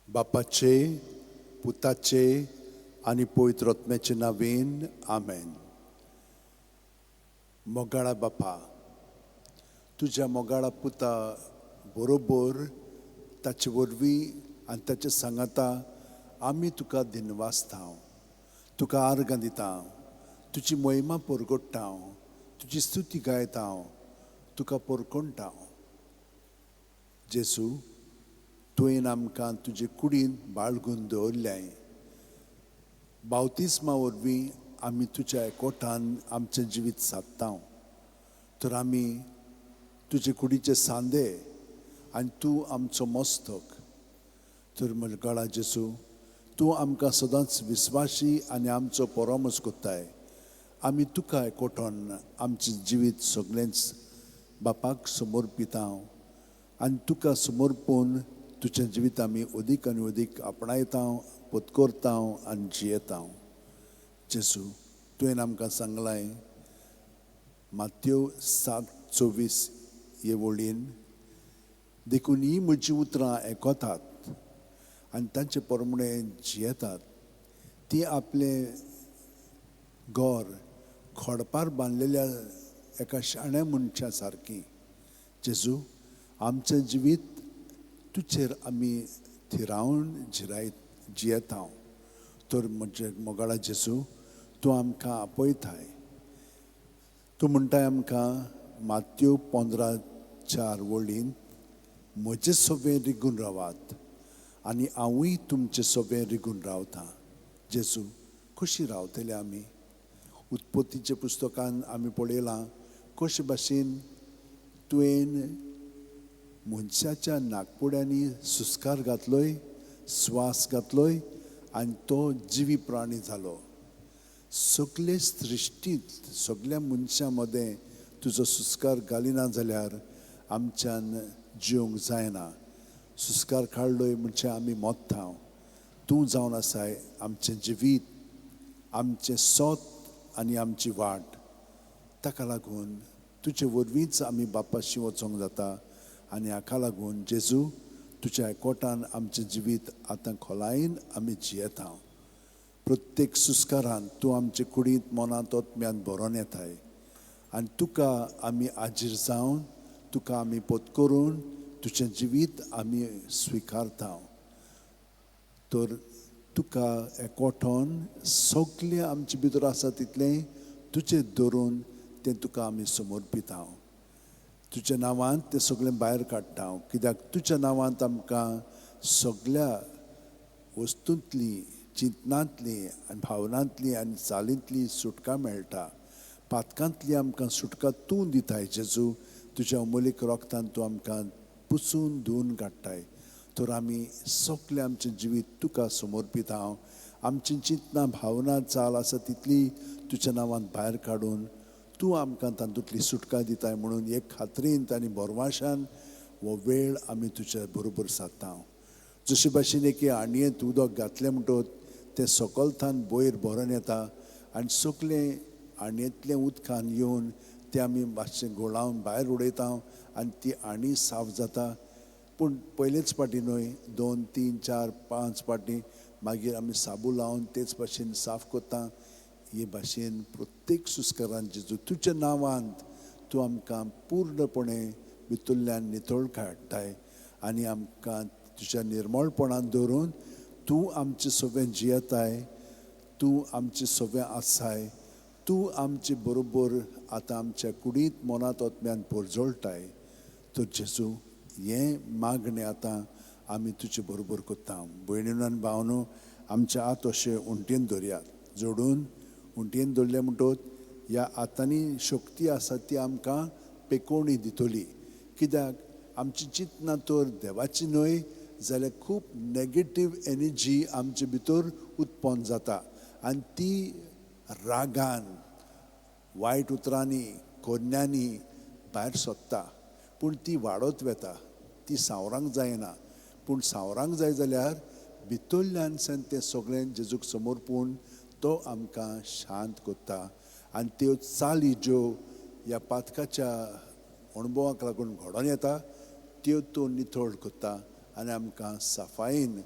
बापाचे, पुताचे आणि पवित्र आत्म्याचे नावेन आमेन. मोगाळा बापा, तुझ्या मोगाळा पुता बरोबर ताचे वरवीं आनी ताचे सांगाता आमी तुका दिनवासता, तुका आर्गां दिता, तुजी महिमा परगट्टा, तुजी स्तुती गायता, तुका परकोणटा. जेसू, तुवें आमकां तुजे कुडीन बाळगून दवरल्याय. बावतिस्मा वरवीं आमी तुज्या एकवटान आमचें जिवीत सादता. तर आमी तुजे कुडीचे सांदे आनी तूं आमचो मस्तक. तर मोगाळा जेसू, तूं आमकां सदांच विस्वासी आनी आमचो परामोस कोत्ताय. आमी तुका एकवटोन आमचें जिवीत सगळेंच बापाक समर्पिता आनी तुका समर्पून तुजें जिवीत आमी अदीक आनी अदीक आपणायता, पत्कोरता आनी जियेता. जेसू, तुवें आमकां सांगलाय मात्येव 7:24 हे वळीन, देखून ही म्हजीं उतरां आयकतात आनी तांचे प्रमाणें जियेतात. ती आपलें घर खोडपार बांदलेल्या एका शाण्या मनशा सारकी. जेजू, आमचें जिवीत तुजेर आमी थिरावन जियेता. तर म्हजे मोगाळा जेजू, तूं आमकां आपयताय. तूं म्हणटाय आमकां मात्येव 15:4 वळीन, म्हजे सोबें रिगून रावात आनी हांवूय तुमचे सोबें रिगून रावतां. जेजू, कशीं रावतले आमी? उत्पत्तीच्या पुस्तकान आमी पळयलां कशे भाशेन तुवें मनशाच्या नाकपुड्यांनी सुस्कार घातलोय, स्वास घातलोय आनी तो जिवी प्राणी जालो. सगळे सृश्टींत सगळ्या मनशां मदें तुजो सुस्कार घालिना जाल्यार आमच्यान जिवंक जायना. सुस्कार काडलोय म्हणजे आमी मोत्ता. तूं जावन आसाय आमचें जिवीत, आमचें सोत आनी आमची वाट. ताका लागून तुजे वरवींच आमी बापाशी वचोंक जाता. आनी हाका लागून जेजू, तुज्या एकवटान आमचें जिवीत आतां खोलायेन आमी जियेता. प्रत्येक सुस्कारान तूं आमचे कुडींत मनांत आत्म्यान भरोन येताय आनी तुका आमी आजीर जावन, तुका आमी पत्करून तुजें जिवीत आमी स्विकारता. तर तुका एकवटोन सगळें आमचे भितर आसा तितलें तुजें धरून तें तुका आमी समर्पिता. तुज्या नांवांत तें सगळें भायर काडटा. कित्याक तुज्या नांवांत आमकां सगळ्या वस्तूंतली, चिंतनांतली आनी भावनांतली आनी चालींतली सुटका मेळटा. पातकांतली आमकां सुटका तूं दिताय. जेजू, तुज्या अमोलीक रोगतान तूं आमकां पुसून धुवन काडटाय. तर आमी सगळें आमचें जिवीत तुका समर्पिता. आमची चिंतनां, भावना, चाल आसा तितली तुज्या नांवांत भायर काडून तूं आमकां तातूंतली सुटका दिताय म्हणून एक खात्रेंत आनी बोरवाशान हो वेळ आमी तुज्या बरोबर सादता. जशे भाशेन एके आणयेंत उदक घातलें म्हणटच तें सकलथान वयर भरोन येता आनी सगळें आणयेंतलें उदकान येवन तें आमी मातशें घोळावन भायर उडयता आनी ती आणी साफ जाता. पूण पयलेच फावटी न्हय, 2, 3, 4, 5 फावटी मागीर आमी साबू लावन तेच भाशेन साफ कोत्ता. हे भाशेन प्रत्येक सुस्कारान जेजू तुज्या नांवांत तूं आमकां पूर्णपणे भितरल्यान नितळ काडटाय आनी आमकां तुज्या निर्मळपणान दवरून तूं आमचे सोबें जियेताय. तूं आमचे सोबें आसाय. तूं आमचे बरोबर आतां आमच्या कुडींत मनांत आत्म्यान परजोळटाय. तर जेजू, हें मागणें आतां आमी तुजे बरोबर कोत्ता. भयणीनो आनी भावनो, आमच्या हात अशे उंटयेन दवरयात. जोडून उंटयेन दवरले म्हणटच ह्या हातांनी शक्ती आसा ती आमकां पेकोवणी दितली. कित्याक आमची चिंतना तर देवाची न्हय जाल्यार खूब नॅगेटीव एनर्जी आमचे भितर उत्पन्न जाता आनी ती रागान, वायट उतरांनी, कोन्यांनी भायर सोदता. पूण ती वाडत वता, ती सावरांक जायना. पूण सावरांक जाय जाल्यार भितरल्यानसान तें सगळें जेजूक समर्पून तो आमकां शांत कोत्ता. आनी त्यो चाली ज्यो ह्या पातकाच्या अणभवाक लागून घडोवन येता त्यो तो नितळ कोत्ता आनी आमकां सफायेन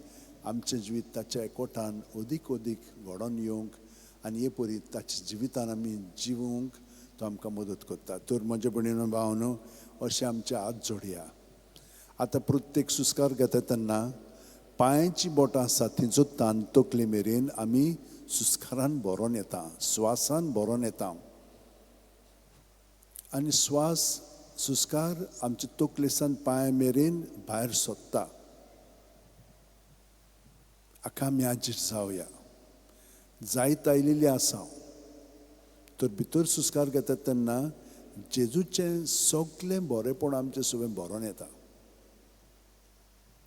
आमचें जिवीत ताच्या एकवटान अदीक अदीक घडोवन येवंक आनी हे परी ताच्या जिवितान आमी जिवूंक तो आमकां मदत करता. तर म्हजे भयणीनो भावनो, अशें आमचे हात जोडया. आतां प्रत्येक सुस्कार घेता तेन्ना पांयाची बोटां आसा तिचो तान तकले मेरेन आमी सुस्कारान भरोन येता, स्वासान भरोन येता. आनी स्वास सुस्कार आमचे तकलेसान पांया मेरेन भायर सोदता. हाका आमी हाजीर जावया. जायत आयिल्ली आसा. तर भितर सुस्कार घेता तेन्ना जेजूचें सगळें बरेंपण आमचें सगळें भरोन येता.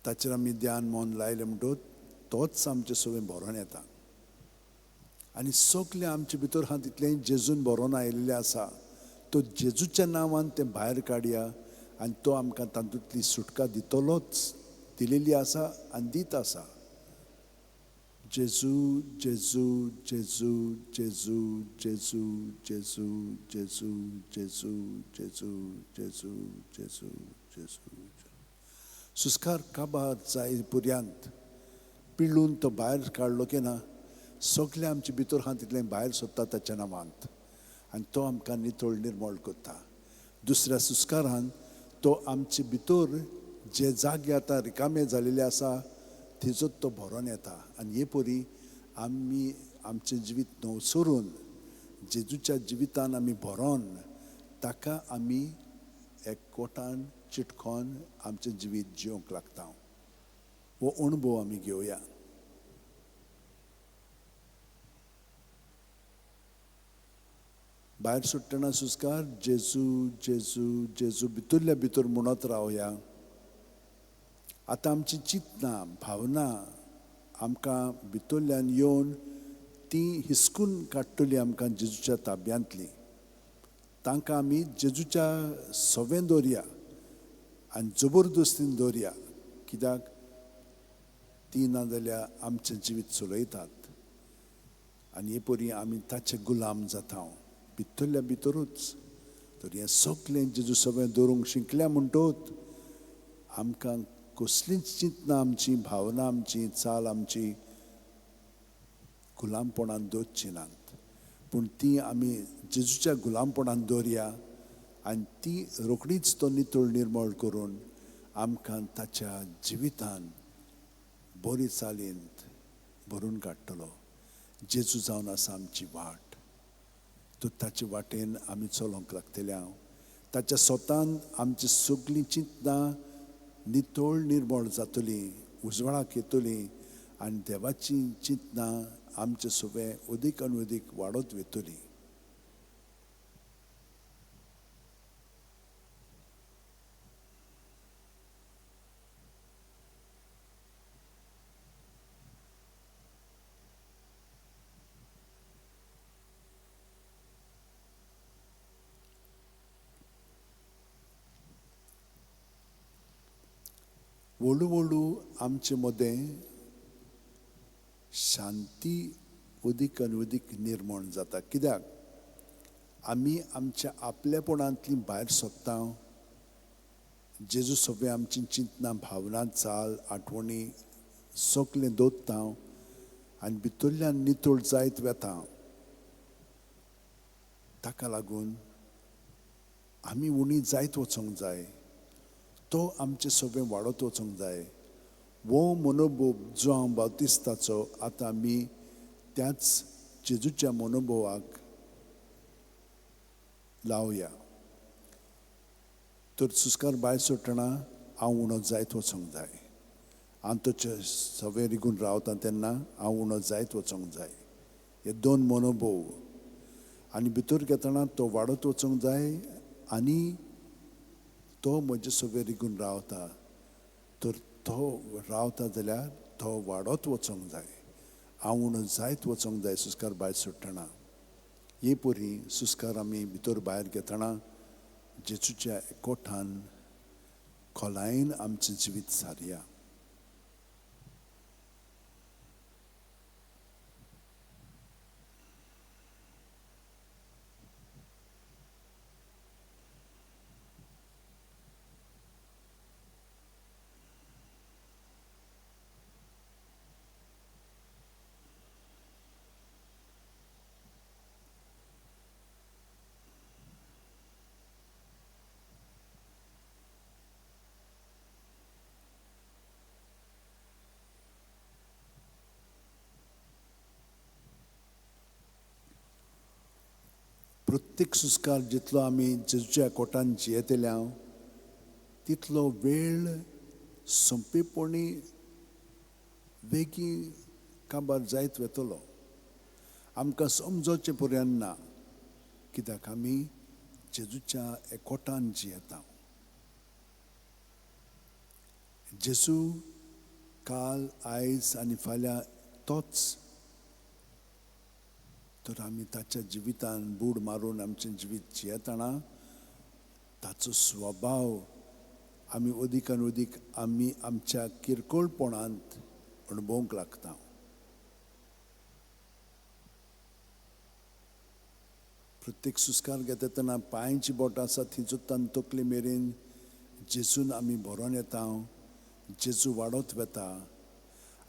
ताचेर आमी ध्यान मन लायलें म्हणटच तोच आमचें सगळें भरोन येता. आनी सगळें आमचे भितर आहा तितलें जेजून भरोन आयिल्लें आसा. तो जेजूच्या नांवान तें भायर काडया आनी तो आमकां तातूंतली सुटका दितलोच, दिलेली आसा आनी दीत आसा. जेजू जेजू जेजू जेजू जेजू जेजू जेजू जेजू जेजू जेजू जेजू जेजू. सुस्कार काबार जाय पर्यंत पिळून तो भायर काडलो की ना, सगळें आमचे भितर आहा तितलें भायर सोदता ताच्या नांवांत आनी तो आमकां नितळ निर्मळ करता. दुसऱ्या सुस्कारान तो आमचे भितर जे जागे आतां रिकामे जालेले आसा थिजोच तो भरोन येता. आनी हे परी आमी आमचें जिवीत नवसरून जेजूच्या जिवितान आमी भरोन ताका आमी एकवटान चिटकोन आमचें जिवीत जिवंक लागता. हो अणभव आमी घेवया. भायर सुट्टना सुस्कार जेजू जेजू जेजू भितरल्या भितर म्हणत रावया. आतां आमची चिंतनां भावना आमकां भितरल्यान येवन ती हिसकून काडटली आमकां जेजूच्या ताब्यांतली. तांकां आमी जेजूच्या सवें दवरया आनी जबरदस्तीन दवरया. कित्याक ती ना जाल्यार आमचें जिवीत चलयतात आनी हे परी आमी ताचे गुलाम जाता भितरल्या भितरूच. तर हें सगळें जेजू सवें दवरूंक शिकल्या म्हणटच आमकां कसलींच चिंतनां आमची, भावना आमची, चाल आमची गुलामपणान दवरची नात. पूण ती आमी जेजूच्या गुलामपणान दवरया आनी ती रोखडीच तो नितळ निर्मळ करून आमकां ताच्या जिवितान बरी चालींत भरून काडटलो. जेजू जावन आसा आमची वाट. तो ताचे वाटेन आमी चलोंक लागतले. ताच्या स्वतान आमची सगळीं चिंतनां नितळ निर्मळ जातली, उजवाडाक येतली आनी देवाची चिंतनां आमचे सगळें अदीक आनी अदीक वाडत वतली. हळू हळू आमचे मदें शांती अदीक आनी अदीक निर्माण जाता. कित्याक आमी आमच्या आपलेपणांतली भायर सोदता. जेजू सगळें आमची चिंतनां भावना चाल आठवणी सगळें दवरता आनी भितरल्यान नितळ जायत वेता. ताका लागून आमी उणी जायत वचोंक जाय. तो आमचें सगळें वाडत वचोंक जाय. वो मनोभव जो हांव बावतिस्ताचो आतां आमी त्याच जेजूच्या मनोभवाक लावया. तर सुस्कार भायर सुट्टना हांव उणो जायत वचोंक जाय. हांव ताचे सवें रिगून रावता तेन्ना हांव उणो जायत वचोंक जाय. हे दोन मनोभव आनी भितर घेतना तो वाडत वचोंक जाय आनी तो म्हजे सवें रिगून रावता. तर तो रावता जाल्यार तो वाडत वचोंक जाय. हांव उणो जायत वचोंक जाय सुस्कार भायर सुट्टना. हे परी सुस्कार आमी भितर भायर घेतना जेजूच्या एकवटान खोलायेन आमचें जिवीत सारया. प्रत्येक सुस्कार जितलो आमी जेजूच्या कोटान जियेतल्या तितलो वेळ संपेपणी वेगी काबार जायत वेतलो. आमकां समजोवचें पर्यंत ना, कित्याक आमी जेजूच्या एकवटान जियेता. जेजू काल आयज आनी फाल्यां तोच. तर आमी ताच्या जिवितान बूड मारून आमचें जिवीत जियेतना ताचो स्वभाव आमी अदीकान अदीक आमी आमच्या किरकोळपणांत अणभवूंक लागता. प्रत्येक सुस्कार घेता तेन्ना पांयांची बोटां आसा थी जोत्तान तकले मेरेन जेजून आमी भरोन येता. जेजू वाडत वेता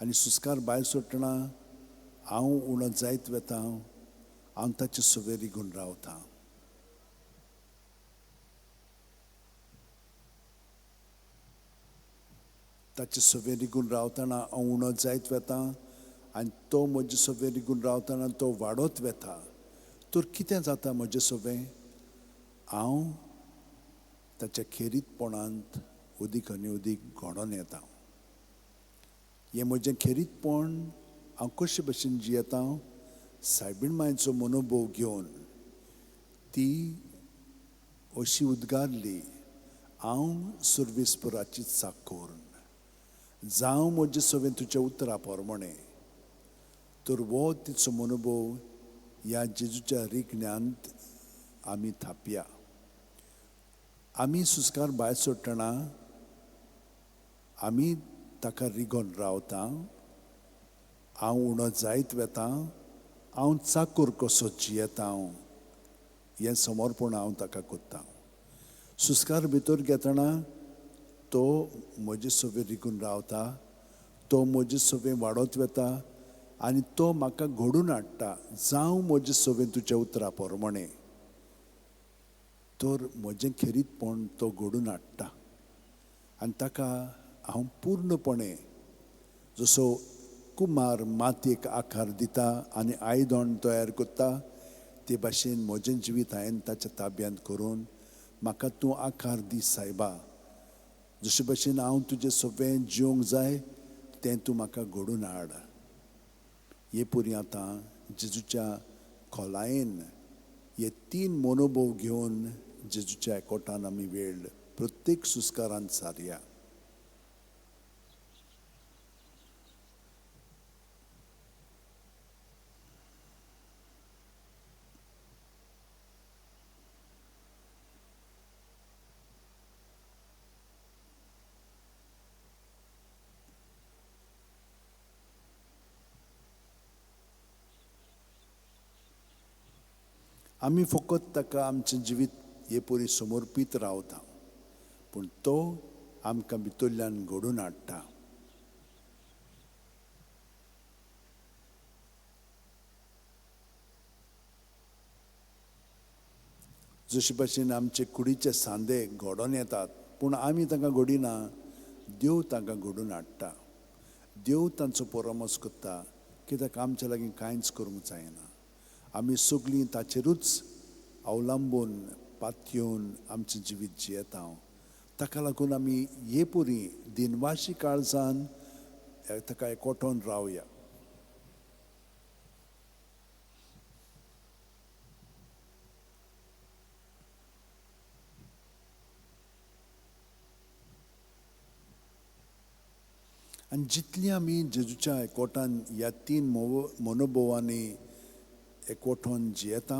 आनी सुस्कार भायर सोडटना हांव उणो जायत वेता. हांव ताचे सवेर रिगून रावतां. ताचे सवेर रिगून रावतना हांव उणो जायत वेता आनी तो म्हजे सवेर रिगून रावतना तो वाडत वेता. तर कितें जाता म्हजें सवें? हांव ताच्या खेरीतपणांत अदीक आनी अदीक घडोवन येता. हें म्हजें खेरीतपण हांव कशे भशेन जियेता? सायबीण मांयचो मनोभव घेवन ती अशी उद्गारली, हांव सर्वेस्पराची चाकर. जावं म्हजे सवें तुज्या उतरा पोरमोणे. तर हो तिचो मनोभव ह्या जेजूच्या रिगण्यांत आमी थापया. आमी सुस्कार भायर सोडटना आमी ताका रिगोन रावता. हांव उणो जायत वेता. हांव चाकर कसो जियेता हें समर्पण हांव ताका कोत्ता. सुस्कार भितर घेतना तो म्हजे सवेर रिगून रावता. तो म्हजे सवें वाडत वेता आनी तो म्हाका घडून हाडटा. जावं म्हजे सवें तुज्या उतरा पोरमोणे. तर म्हजें खेरीतपण तो घडून हाडटा आनी ताका हांव पूर्णपणे जसो कुमार मातयेक आकार दिता आनी आयदोण तयार कोत्ता ते भाशेन म्हजें जिवीत हांवें ताच्या ताब्यांत करून म्हाका तूं आकार दी सायबा. जशे भशेन हांव तुजें सवें जिवंक जाय तें तूं म्हाका घडून हाड. हे परी आतां जेजूच्या खोलायेन हे 3 मनोभव घेवन जेजूच्या एकवटान आमी वेळ प्रत्येक सुस्कारांत सारया. आमी फकत ताका आमचें जिवीत हे परी समर्पीत रावता, पूण तो आमकां भितरल्यान घडोवन हाडटा. जशे भशेन आमचे कुडीचे सांदे घडोवन येतात पूण आमी तांकां घडिना, देव तांकां घडोवन हाडटा. देव तांचो परामोस करता, कित्याक आमचे लागीं कांयच करूंक जायना. आमी सगळीं ताचेरूच अवलंबून पातयेवन आमचें जिवीत जियेता. ताका लागून आमी हे परी दिनवाशी काळजान ताका एकवटोन रावया. आनी जितली आमी जेजूच्या एकवटान ह्या 3 मनोभवांनी एकवटोन जियेता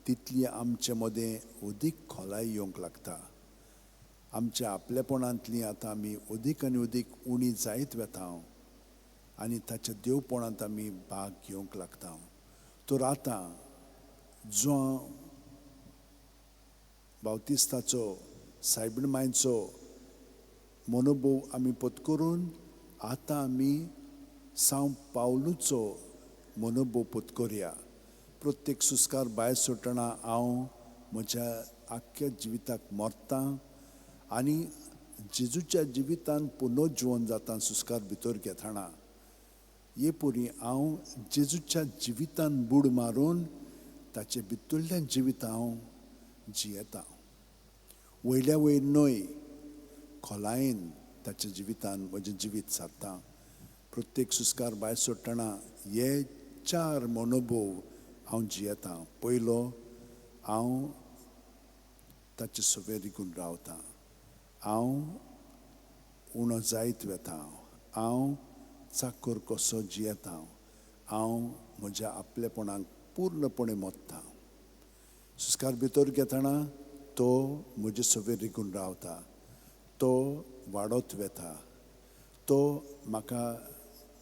तितली आमचे मदें अदीक खोलाय येवंक लागता. आमच्या आपलेपणांतली आतां आमी अदीक आनी अदीक उणी जायत वेता आनी ताच्या देवपणांत आमी भाग घेवंक लागता. तर आतां जो बावतिस्ताचो सायबीण मांयचो मनोभव आमी पत्करून आतां आमी सांव पावलूचो मनोभव पत्करया. प्रत्येक सुस्कार भायर सोडटना हांव म्हज्या आख्ख्या जिविताक मरतां आनी जेजूच्या जिवितान पुनर्जीवन जाता सुस्कार भितर घेतना. हे परी हांव जेजूच्या जिवितान बूड मारून ताचे भितरल्यान जिवीत हांव जियेतां. वयल्या वयर न्हय खोलायेन ताच्या जिवितान म्हजें जिवीत सारता. प्रत्येक सुस्कार भायर सोडटना हे 4 मनोभव हांव जियेतां. पयलो, हांव ताचे सवे रिगून रावतां. हांव उणो जायत वेतां. हांव चाकर कसो जियेतां. हांव म्हज्या आपलेपणाक पूर्णपणे मोडटां. सुस्कार भितर घेतना तो म्हजे सवे रिगून रावता. तो वाडत वेता. तो म्हाका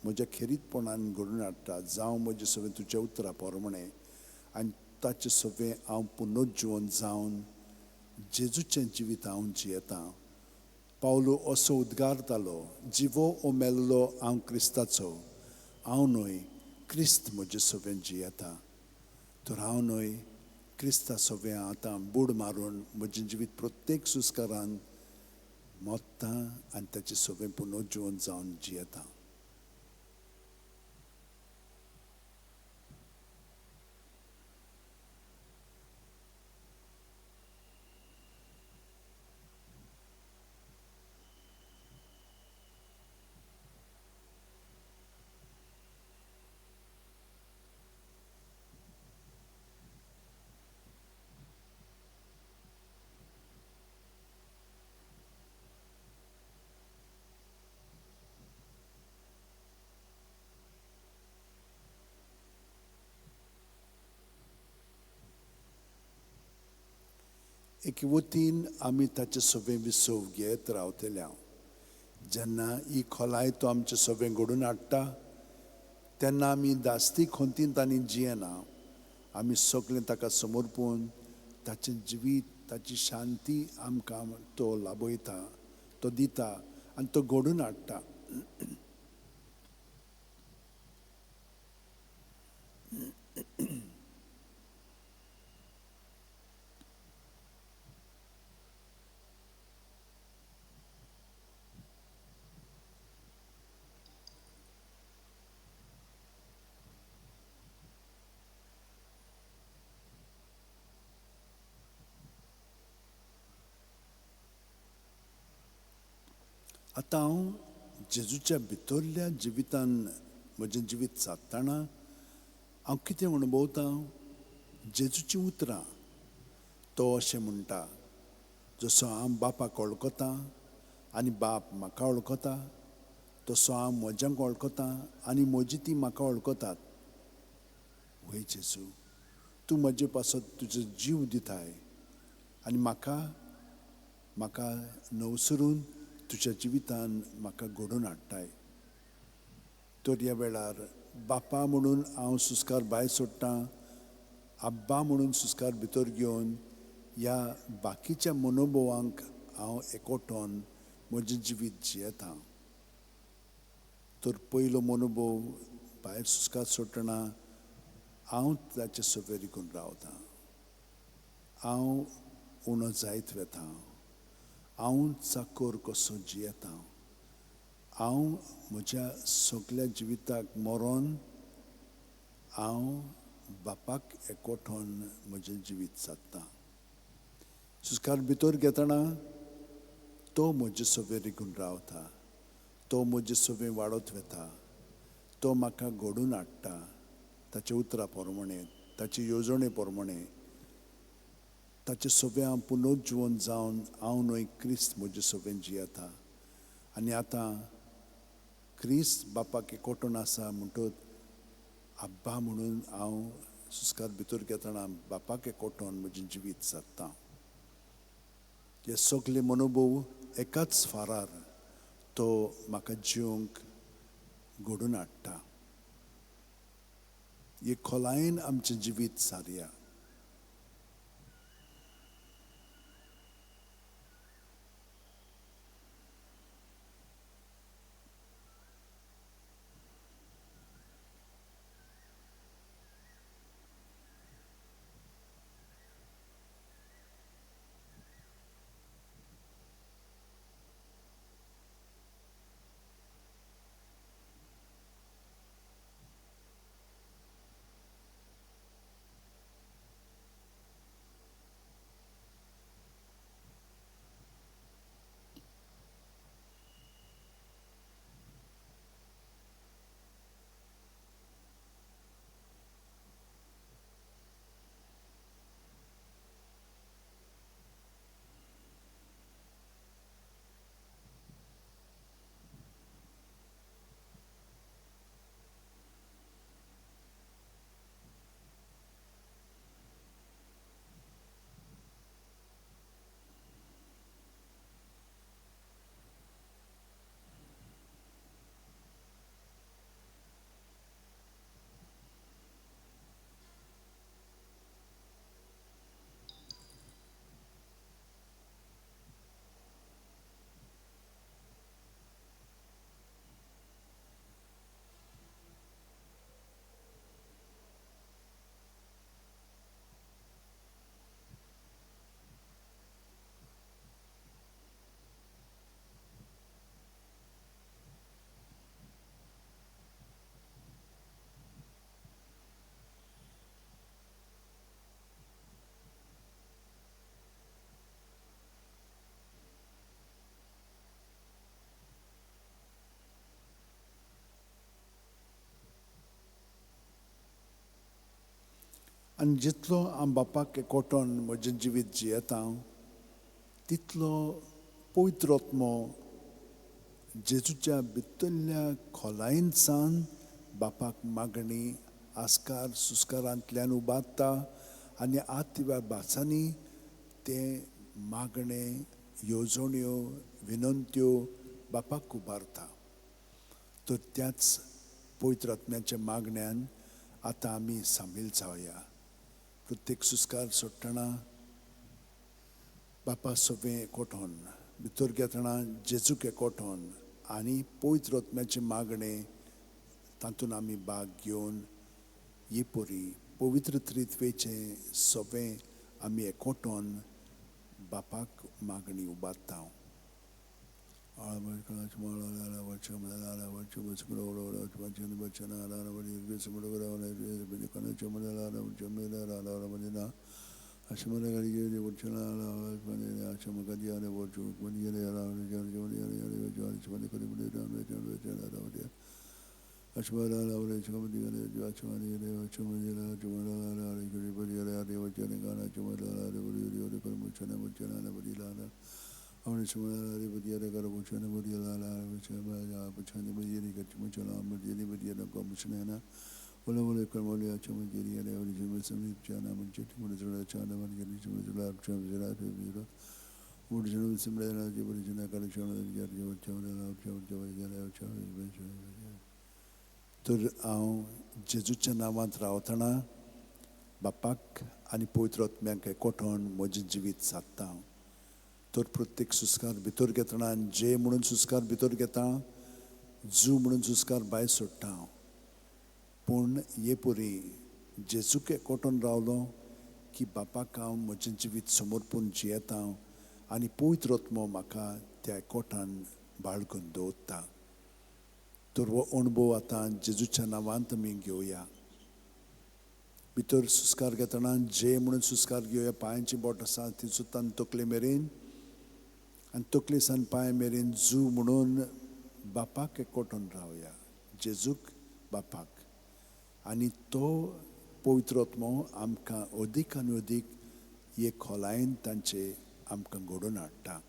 म्हज्या खेरीतपणान घडोवन हाडटा. जावं म्हजे सवे तुज्या उतरा पोरमणें आनी ताचे सवे हांव पुनर्जीवन जावन जेजूचें जिवीत हांव जियेतां. पावलो असो उद्गारतालो, जिवो ओ मेल्लो हांव क्रिस्ताचो. हांव न्हय, क्रिस्त म्हजे सवेन जियेता. तर हांव न्हय, क्रिस्ता सवे आतां बूड मारून म्हजें जिवीत प्रत्येक सुस्कारान मोडटां आनी ताचे सवे पुनर्जीवन जावन जियेतां. एके वतीन आमी ताचे सवे विसव घेत रावतले. जेन्ना ही खोलाय तो आमचे सवे घडोवन हाडटा तेन्ना आमी दास्ती खोंतींत आनी जियेना. आमी सगळें ताका समर्पून ताचें जिवीत, ताची शांती आमकां तो लाबयता, तो दिता आनी तो घडोवन हाडटा. आतां हांव जेजूच्या भितरल्या जिवितान म्हजें जिवीत सादतना हांव कितें अणभवतां? जेजूची उतरां. तो अशें म्हणटा, जसो हांव बापाक वळखतां आनी बाप म्हाका वळखता, तसो हांव म्हज्यांक वळखतां आनी म्हजी ती म्हाका वळखतात. वय जेजू, तूं म्हजे पासत तुजो जीव दिताय आनी म्हाका नवसरून तुज्या जिवितान म्हाका घडोवन हाडटाय. तर ह्या वेळार बापा म्हणून हांव सुस्कार भायर सोडटां, आब्बा म्हणून सुस्कार भितर घेवन ह्या बाकीच्या मनोभवांक हांव एकवटोन म्हजें जिवीत जियेतां. तर पयलो मनोभव भायर सुस्कार सोडटना हांव ताचे सवे रिगून रावतां. हांव उणो जायत वेतां. हांव चाकर कसो जियेतां. हांव म्हज्या सगळ्या जिविताक मरोन हांव बापाक एकवटोन म्हजें जिवीत सादतां. सुस्कार भितर घेतना तो म्हजे सवे रिगून रावता. तो म्हजे सवे वाडत वेता. तो म्हाका घडोवन हाडटा ताच्या उतरा पोरमणें, ताचे येवजणे पोरमणें. ताचे सवे हांव पुनर्जीवन जावन हांव न्हय, क्रिस्त म्हजे सवेन जियेता. आनी आतां क्रिस्त बापाक एकवटून आसा म्हणटच आब्बा म्हणून हांव सुस्कार भितर घेतना बापाक एकवटोन म्हजें जिवीत सादतां. हे सगळे मनोभव एकाच फारार तो म्हाका जिवंक घडोवन हाडटा. हे खोलायेन आमचें जिवीत सारया. आनी जितलो हांव बापाक एकवटोन म्हजें जिवीत जियेता तितलो पवित्र आत्मो जेजूच्या भितरल्या खोलायेन सावन बापाक मागणी आस्कार सुस्कारांतल्यान उबारता आनी आत्या भासांनी ते मागणे येवजण्यो विनंत्यो बापाक उबारता. तर त्याच पवित्र आत्म्याच्या मागण्यान आतां आमी सामील जावया. प्रत्येक सुस्कार सोडटना बापा सगळें एकवटोन भितर घेतना जेजूक एकवटोन आनी पवित्र आत्म्याचे मागणे तातूंत आमी भाग घेवन ही परी पवित्र त्रित्वेचे सगळें आमी एकवटोन बापाक मागणी उबारता. तर हांव जेजूच्या नांवांत रावतना बापाक आनी पवित्र आत्म्याक एकवटोन म्हजें जिवीत सादता. तर प्रत्येक सुस्कार भितर घेतना जे म्हणून सुस्कार भितर घेता जू म्हणून सुस्कार भायर सोडटा. पूण हे परी जेजूक एकवटोन रावलो की बापाक हांव म्हजें जिवीत समर्पून जियेता आनी पवित्र आत्मो म्हाका त्या एकवटान बाळगून दवरता. तर हो अणभव आतां जेजूच्या नांवांत आमी घेवया. भितर सुस्कार घेतना जे म्हणून सुस्कार घेवया. पांयांची बोट आसा ती सुतान तकले मेरेन आनी तकले सान पांय मेरेन जू म्हणून बापाक एकवटोन रावया. जेजूक बापाक आनी तो पवित्र आत्मो आमकां अदीक आनी अदीक हे खोलायेन तांचे आमकां घडोवन हाडटा.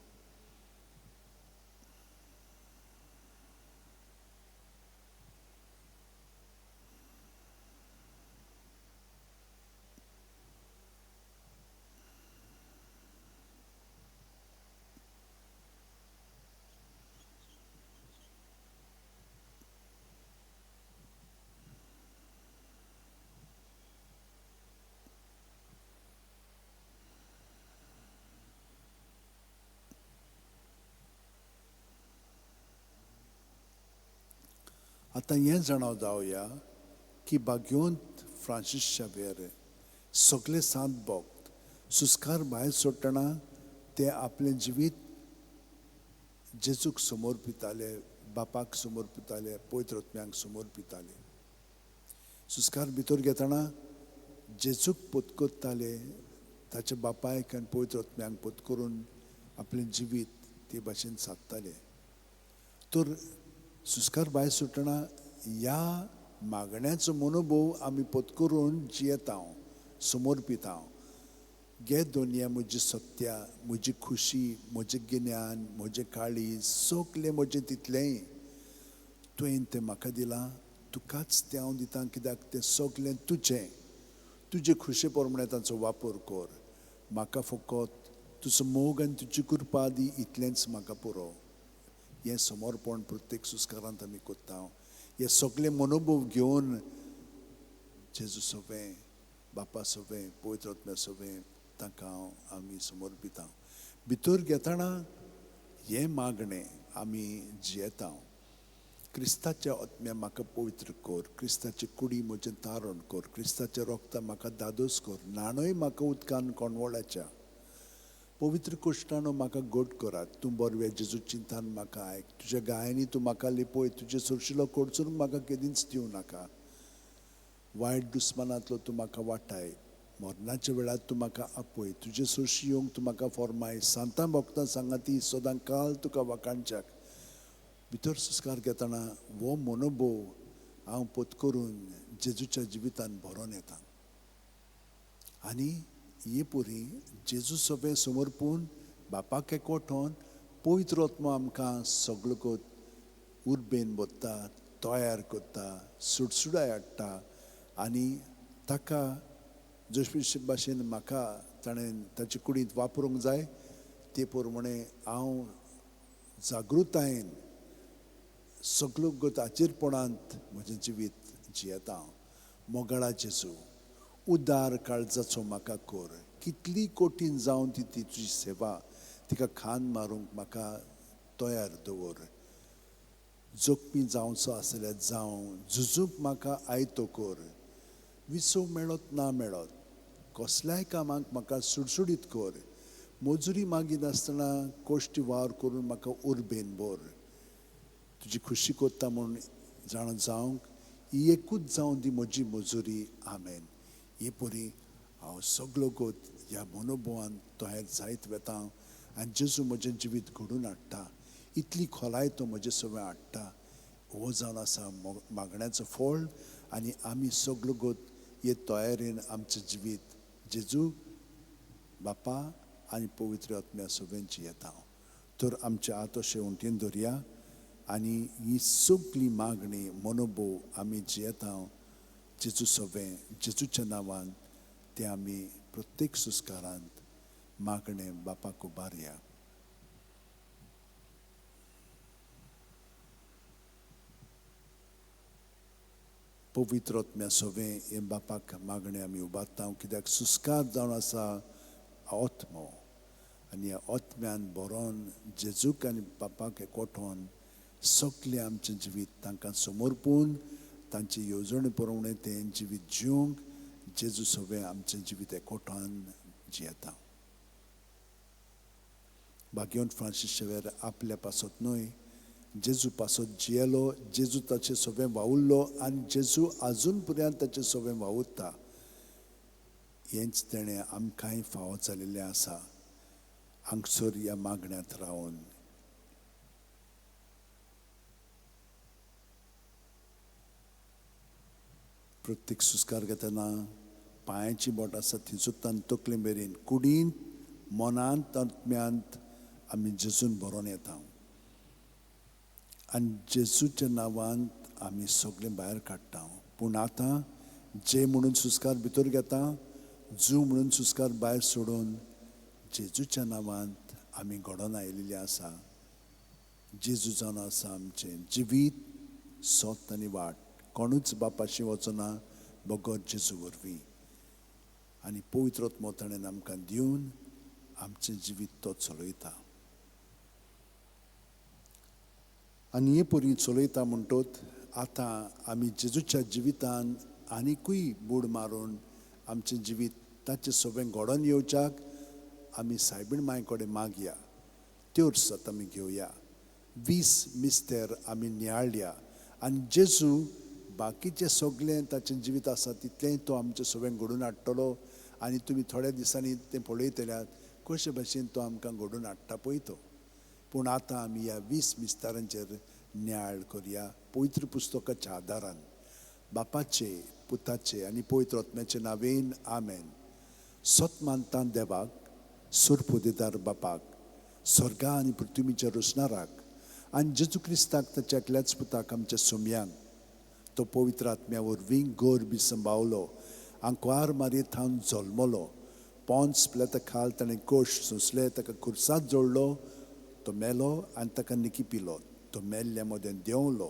आतां हें जाणाव जावया की भाग्योंत फ्रांसीस शावेर सगळे सात भक्त सुस्कार भायर सोडटना ते आपलें जिवीत जेजूक समर्पिताले, बापाक समर्पिताले, पवित्र आत्म्याक समर्पिताले. सुस्कार भितर घेतना जेजूक पत्करताले, ताच्या बापायक आनी पवित्र आत्म्याक पत्करून आपलें जिवीत ते भाशेन सादताले. तर सुस्कार भायर सुटना ह्या मागण्याचो मनोभव आमी पत्करून जियेता, समर्पिता. गे दुनिया म्हजी सत्या, म्हजी खुशी, म्हजें गिन्यान, म्हजें काळीज सगलें म्हजें तितलेंय तुवें तें म्हाका दिलां. तुकाच तें हांव दितां कित्याक तें सगलें तुजें. तुजे खुशे प्रमाणें ताचो वापर कर. म्हाका फकत तुजो मोग आनी तुजी कृपा दी, इतलेंच म्हाका पुरो. हें समर्पण प्रत्येक सुस्कारांत आमी करता. हे सगळे मनोभव घेवन जेजू सगळें, बापा सगळें, पवित्र आत्म्या सगळें ताका आमी समर्पिता. भितर घेतना हें मागणें आमी जियेता. क्रिस्ताच्या आत्म्या म्हाका पवित्र कर, क्रिस्ताची कुडी म्हजें तारण कर, क्रिस्ताचें रोगता म्हाका दादोस कर, नाणय म्हाका उदकान कोणवळाच्या, पवित्र कोश्टानो म्हाका घट करात. तूं बरवें जेजू चिंतान म्हाका आयक, तुज्या गायांनी तूं म्हाका लिपय, तुजे सुरशिलो कोडचून म्हाका केदींच दिवं नाका. वायट दुस्मानांतलो तूं म्हाका वाटाय, मरणाच्या वेळार तूं म्हाका आपय, तुजे सुरशी येवंक तूं म्हाका फॉर्माय. सांतां भक्तां सांगाती सदां काल तुका वाकाणच्याक. भितर सुस्कार घेतना हो मनोभव हांव पत्करून जेजूच्या जिवितान भरोन येता. आनी हे पुरी जेजू सगळे समर्पून बापाक एकवठोन पवित्र आत्मा आमकां सगळो कोत उर्बेन बोत्ता, तयार करता, सुडसुडाय हाडटा आनी ताका जशे भाशेन म्हाका ताणें ताचे कुडींत वापरूंक जाय ते प्रमाणे हांव जागृतायेन सगळो गताचेरपणांत म्हजें जिवीत जियेता. मोगाळा जेजू, उदार काळजाचो म्हाका कोर. कितली कठीण जावन ती तुजी सेवा तिका खान मारूंक म्हाका तयार दवर. जोखमी जावचो आसल्यार जावं, झुजूंक म्हाका आयतो कोर. विसो मेळत ना मेळत कसल्याय कामाक म्हाका सुडसुडीत कोर. मजुरी मागिनासतना कोश्टी वावर करून म्हाका उर्बेन भर. तुजी खुशी कोत्ता म्हूण जाण जावंक ही एकूच जावन दी म्हजी मजुरी. आमेन. हे परी हांव सगळो गोत ह्या मनोभावान तयार जायत वेता आनी जेजू म्हजें जिवीत घडून हाडटा. इतली खोलाय तो म्हजे सगळें हाडटा. हो जावन आसा मागण्याचो फळ आनी आमी सगळो गोत हे तयारेन आमचें जिवीत जेजू बापा आनी पवित्र आत्म्या सगळें जियेता. तर आमचे आत अशें उमटीन दवरया आनी ही सगळी मागणी मनोभव आमी जियेता जेजू सगळें जेजूच्या नांवान ते आमी प्रत्येक सुस्कारांत मागणें बापाक उबारया. पवित्र आत्म्या सगळें हे बापाक मागणें आमी उबारता कित्याक सुस्कार जावन आसा आत्मो आनी ह्या आत्म्यान बरोवन जेजूक आनी बापाक एकवठोन सगळें आमचें जिवीत तांकां समर्पून तांचे येवजणे प्रमाणे तें जिवीत जिवंक जेजू सगळें आमचें जिवीत एकवठान जियेता. भाग्यवंत फ्रांसीस शेवेर आपल्या पासत न्हय जेजू पासत जियेलो, जेजू ताचें सगळें वावुरलो आनी जेजू आजून पर्यंत ताचें सगळें वावुरता. हेंच तेणें आमकांय फावो जाल्लेलें आसा हांगसर ह्या मागण्यांत रावन. प्रत्येक सुस्कार घेतना पांयाची बोट आसा ती सुद्दां तकले मेरेन कुडींत मनांत आत्म्यांत आमी जेजून बरोवन येता आनी जेजूच्या नांवांत आमी सगळें भायर काडटा. पूण आतां जे म्हणून सुस्कार भितर घेता, जू म्हणून सुस्कार भायर सोडून जेजूच्या नांवांत आमी घडोवन आयिल्लीं आसा. जेजू जावन आसा आमचें जिवीत, सोत आनी वाट. कोणूच बापाशी वचना बगर जेजू वरवीं. आनी पवित्र आत्मो ताणें आमकां दिवन आमचें जिवीत तो चलयता. आनी हे परी चलयता म्हणटोच आतां आमी जेजूच्या जिवितान आनिकूय बूड मारून आमचें जिवीत ताचें सगळें घडोवन येवच्याक आमी सायबीण मांय कडेन मागया. त्योर सत आमी घेवया. 20 मिस्तेर आमी नियाळया आनी जेजू बाकीचें सगळें ताचें जिवीत आसा तितलेंय तो आमचें सगळें घडोवन हाडटलो. आनी तुमी थोड्या दिसांनी तें पळयतल्यात कशे भशेन तो आमकां घडोवन हाडटा पळय तो. पूण आतां आमी ह्या 20 मिस्तारांचेर नियाळ करया पवित्र पुस्तकाच्या आदारान. बापाचे, पुताचे आनी पवित्र आत्म्याचे नांवेन. आमेन. सत मानता देवाक, सुरपुदेदार बापाक, स्वर्गा आनी पृथ्वीच्या रचणाराक आनी जेजू क्रिस्ताक ताच्या एकल्याच पुताक आमच्या सोम्यांक तो पवित्र आत्म्या वरवीं गर्भ सांबाळलो, आंकवार मारयेंत हांव जल्मलो, पोंच पिलाता खाल ताणें कोश सोंसले, ताका खुर्सात जोडलो, तो मेलो आनी ताका निकी पिलो, तो मेल्ल्या मोदें देंवलो,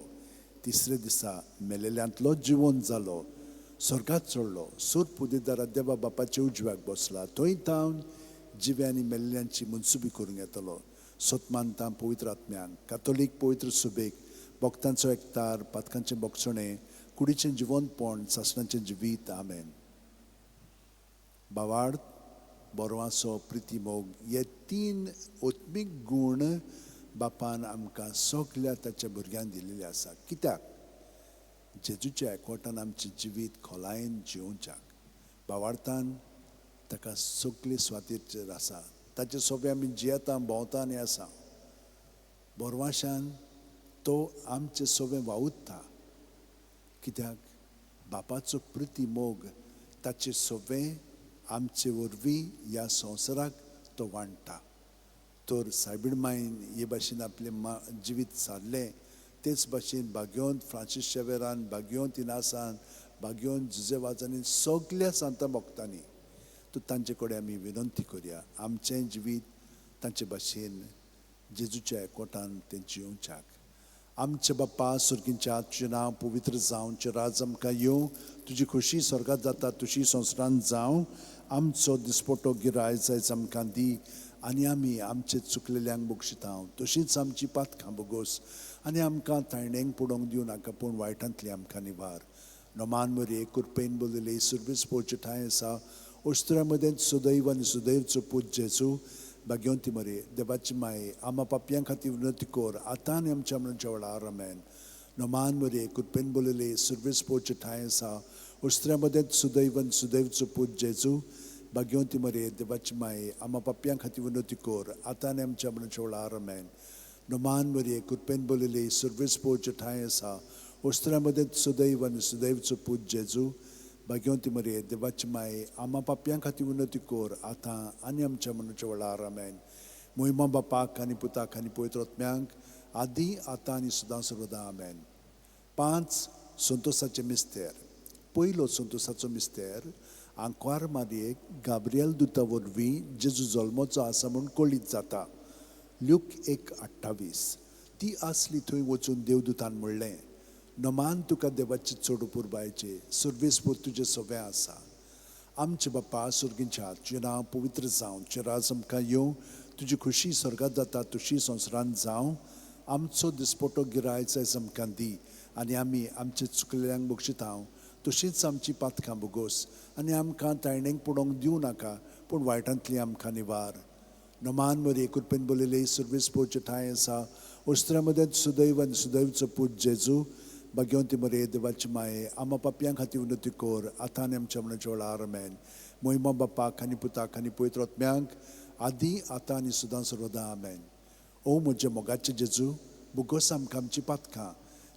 तिसरे दिसा मेलेल्यांतलो जिवंत जालो, स्वर्गात चडलो, सूर पुदेदारा देवा बापाच्या उजव्याक बसला, थंय थावन जिव्या आनी मेल्ल्यांची मनसुबी करूंक येतलो. सतमानता पवित्र आत्म्याक, कातोलीक पवित्र सुबेक, भक्तांचो एकतार, पातकांचें बोगसणें, कुडीचें जिवंतपण, सासणाचें जिवीत. आमेन. बावार्द, बोरवासो, प्रिती मोग हे 3 ओत्मीक गूण बापान आमकां सगल्या ताच्या भुरग्यांक दिल्लेले आसा. कित्याक? जेजूच्या एकवटान आमचें जिवीत खोलायेन जिवच्याक. बावार्थान ताका सगळे स्वातीचेर आसा, ताचे सगळें आमी जियेता, भोंवता आनी आसा. बोरवाशान तो आमचें सगळें वावुरता. कित्याक? बापाचो प्रिती मोग ताचें सगळें आमचे वरवीं ह्या संवसाराक तो वाडटा. तर सायबीण मायन हे भाशेन आपलें जिवीत सारलें तेच भाशेन भाग्योन फ्रांसीस शेवेरान, भाग्योन तिनासान, भाग्योन जुजेवाजांनी सगळ्या सांत भक्तांनी तो तांचे कडेन आमी विनंती करुया आमचें जिवीत तांचे भाशेन जेजूच्या एकवटान तें जिवच्याक. आमचे बाप्पा सुर्गींच्या तुजें नांव पवित्र जावं, तुजें राज आमकां येवं, तुजी खोशी स्वर्गांत जाता तशी संवसारांत जावं. आमचो दिसपटो गिरायज आयज आमकां दी आनी आमी आमचे चुकलेल्यांक बक्षितांव तशींच आमची पातकां बोगोस आनी आमकां तायणेंक पडोवंक दिवं नाका पूण वायटांतली आमकां निवार. नोमान मरे कुरपेन बोलले सुर्वेस पोवचे ठांय आसा ओस्त्र्या मदें सुदैव आनी सुदैवचो पूत जेजू भाग्यवंती मरे देवाची माये आमा पापयां खातीर विनंती कोर आतां आनी आमच्या मरणाच्या वेळार आमेन. नोमान मरे कुरपेन बोलले सुर्वेस पोवचे ठांय आसा ओस्त्र्या मदें सुदैव आनी सुदैवचो पूत जेजू भाग्यवंती मरे देवाची माये आमा पापयां खातीर विनंती कोर आतां आनी आमच्या मरणाच्या वेळार आमेन. नोमान मरे कुरपेन बोलले सुर्वेस पोवचे ठांय आसा ओस्त्र्या मदें सुदैव आनी सुदैवचो पूत जेजू भाग्यवंती मरे देवाची माये आमा पापयां खातीर विनंती कोर आतां आनी आमच्या मरणाच्या वेळार आमेन. मोहिमा बापाक आनी पुताक आनी पवित्र आत्म्यांक आदी आतां आनी सदां सर्वदा आमेन. 5 संतोसाचे मिस्तेर. पयलो संतोसाचो मिस्तेर आंकवार मारयेक गाब्रियल दुता वरवीं जेजू जल्मोचो आसा म्हूण कळीत जाता. ल्यूक 1:28. ती आसली थंय वचून देवदुतान म्हणलें नोमान तुका देवाची चड पुरबायचे सुर्वेस पोत तुजें सवें आसा. आमचे बाप्पा सुर्गींच्या तुजें नांव पवित्र जावं, तुजें राज आमकां येवं, तुजी खुशी स्वर्गांत जाता तशी संवसारांत जावं. आमचो दिसपटो गिरायज आयज आमकां दी आनी आमी आमचे चुकलेल्यांक बक्षितांव तशींच आमची पातकां बोगोस आनी आमकां तायणेंक पडोवंक दिवं नाका पूण वायटांतली आमकां निवार. नोमान मरे कुरपेन बोलले सुर्वेस पोवचे ठांय आसा ओस्त्र्या मदें सुदैव आनी सुदैवचो पूत जेजू भाग्यवंती मरे देवाची माये आमा पापयां खातीर विनंती कोर आतां आनी आमच्या मरणाच्या वेळार आमेन. मोहिमा बापाक आनी पुताक आनी पवित्र आत्म्यांक आदी आतां आनी सदां सर्वदा आमेन. ओ म्हजे मोगाचे जेजू बोगोस आमकां आमची पातकां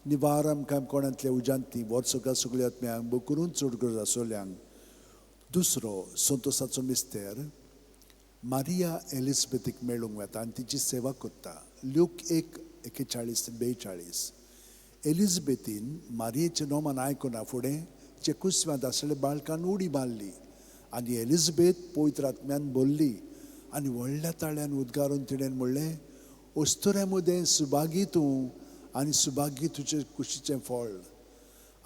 निवार आमकां कोणांतल्या उज्यांतली वर्सुका सगळ्या आत्म्यांक बो करून चड गरज आसोल्यांक. दुसरो संतोसाचो मिस्तेर मारिया एलिझबेथीक मेळूंक वेता आनी तिची सेवा करता. ल्यूक 1:41-42. एलिझबेथीन मारियेचें नोमान आयकुना फुडें चेकुस्व्यांत आसलेल्या बाळकान उडी मारली आनी एलिझबेथ पवित्र आत्म्यान बोल्ली आनी व्हडल्या ताळ्यान उद्गारून तिणें म्हणलें ओस्तुऱ्या मदें सुभागी तूं आनी सुभागी तुजें कुशीचें फळ.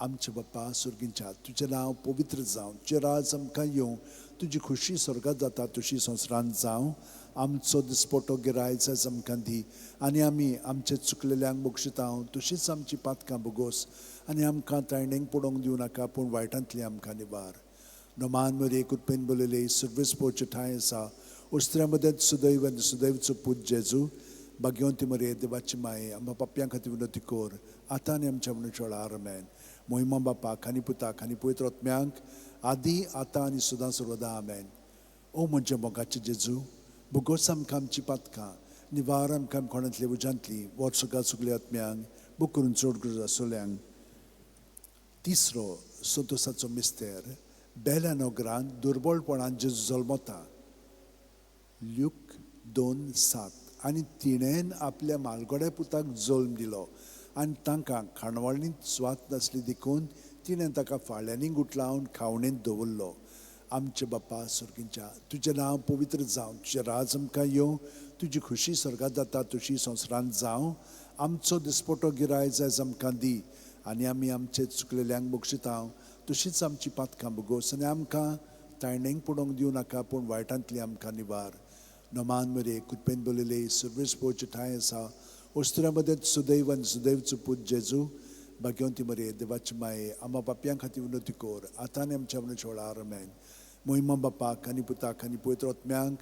आमचे बाप्पा सुर्गींच्या तुजें नांव पवित्र जावं, तुजें राज आमकां येवं, तुजी खुशी स्वर्गांत जाता तशी संवसारांत जावं. आमचो दिसपटो गिरायज आयज आमकां दी आनी आमी आमचे चुकलेल्यांक बक्षितांव तशींच आमची पातकां बोगोस आनी आमकां तायणेंक पडोवंक दिवं नाका पूण वायटांतली आमकां निवार. नोमान मरे कुरपेन बोलले सुर्वेस पोवचे ठांय आसा ओस्त्र्या मदें सुदैव आनी सुदैवचो पूत जेजू भाग्यवंती मरे देवाची माये आमा पापयां खातीर विनंती कोर आतां आनी आमच्या मरणाच्या वेळार आमेन. मोहिमा बापाक आनी पुताक आनी पवित्र आत्म्यांक आदी आतां आनी सदां सर्वदा आमेन. ओ म्हजे मोगाचे जेजू बोगोस आमकां आमची पातकां निवार आमकां कोणांतली उज्यांतली वर्सुका सगळ्या आत्म्यांक बो करून चड गरज आसोल्यांक. तिसरो संतोसाचो मिस्तेर बेल्या नोगरांत दुर्बळपणान जेजू जल्मता. ल्यूक 2:7. आनी तिणेन आपल्या मालगोड्या पुताक जल्म दिलो आनी तांकां खाणवाळींत स्वात नासली देखून तिणें ताका फाळ्यांनी गुटलावन खावणेंत दवरलो. आमचे बाप्पा सुर्गींच्या तुजें नांव पवित्र जावं, तुजें राज आमकां येवं, तुजी खुशी स्वर्गांत जाता तशी संवसारांत जावं. आमचो दिसपटो गिरायज आयज आमकां दी आनी आमी आमचे चुकलेल्यांक बक्षितांव तशींच आमची पातकां बोगोस आनी आमकां तायणेंक पडोवंक दिवं नाका पूण वायटांतली आमकां निवार. नोमान मरे कुरपेन बोलले सुर्वेस पोवचे ठांय आसा ओस्त्र्या मदें सुदैव आनी सुदैवचो पूत जेजू भाग्यवंती मरे देवाची माये आमा पापयां खातीर विनंती कोर आतां आनी आमच्या मरणाच्या वेळार आमेन. मोहिमा बापाक आनी पुताक आनी पवित्र आत्म्यांक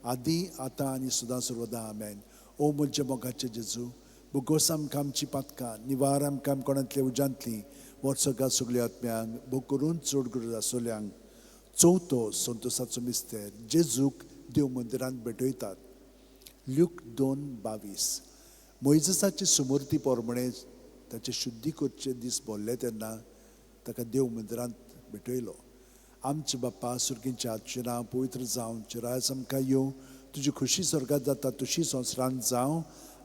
आदी आतां आनी सदां सर्वदा आमेन. ओ म्हजे मोगाचे जेजू बोगोस आमकां आमची पातकां निवार आमकां कोणांतल्या उज्यांतली वर्सुका सगळ्या आत्म्यांक बो करून चड गरज आसोल्यांक. चवथो संतोसाचो मिस्तेर जेजूक देव मंदिरांत भेटयतात. ल्यूक 2:22. मोइजेसाची सुमूर्ती पोरमणे ताचे शुद्धी करचे दीस भोल्ले तेन्ना ताका देव मंदिरांत भेटयलो आमचे बाप्पा सुर्गींच्या आजचे नांव पवित्र जावं चिरायस आमकां येवं तुजी खुशी स्वर्गात जाता तशी संवसारांत जावं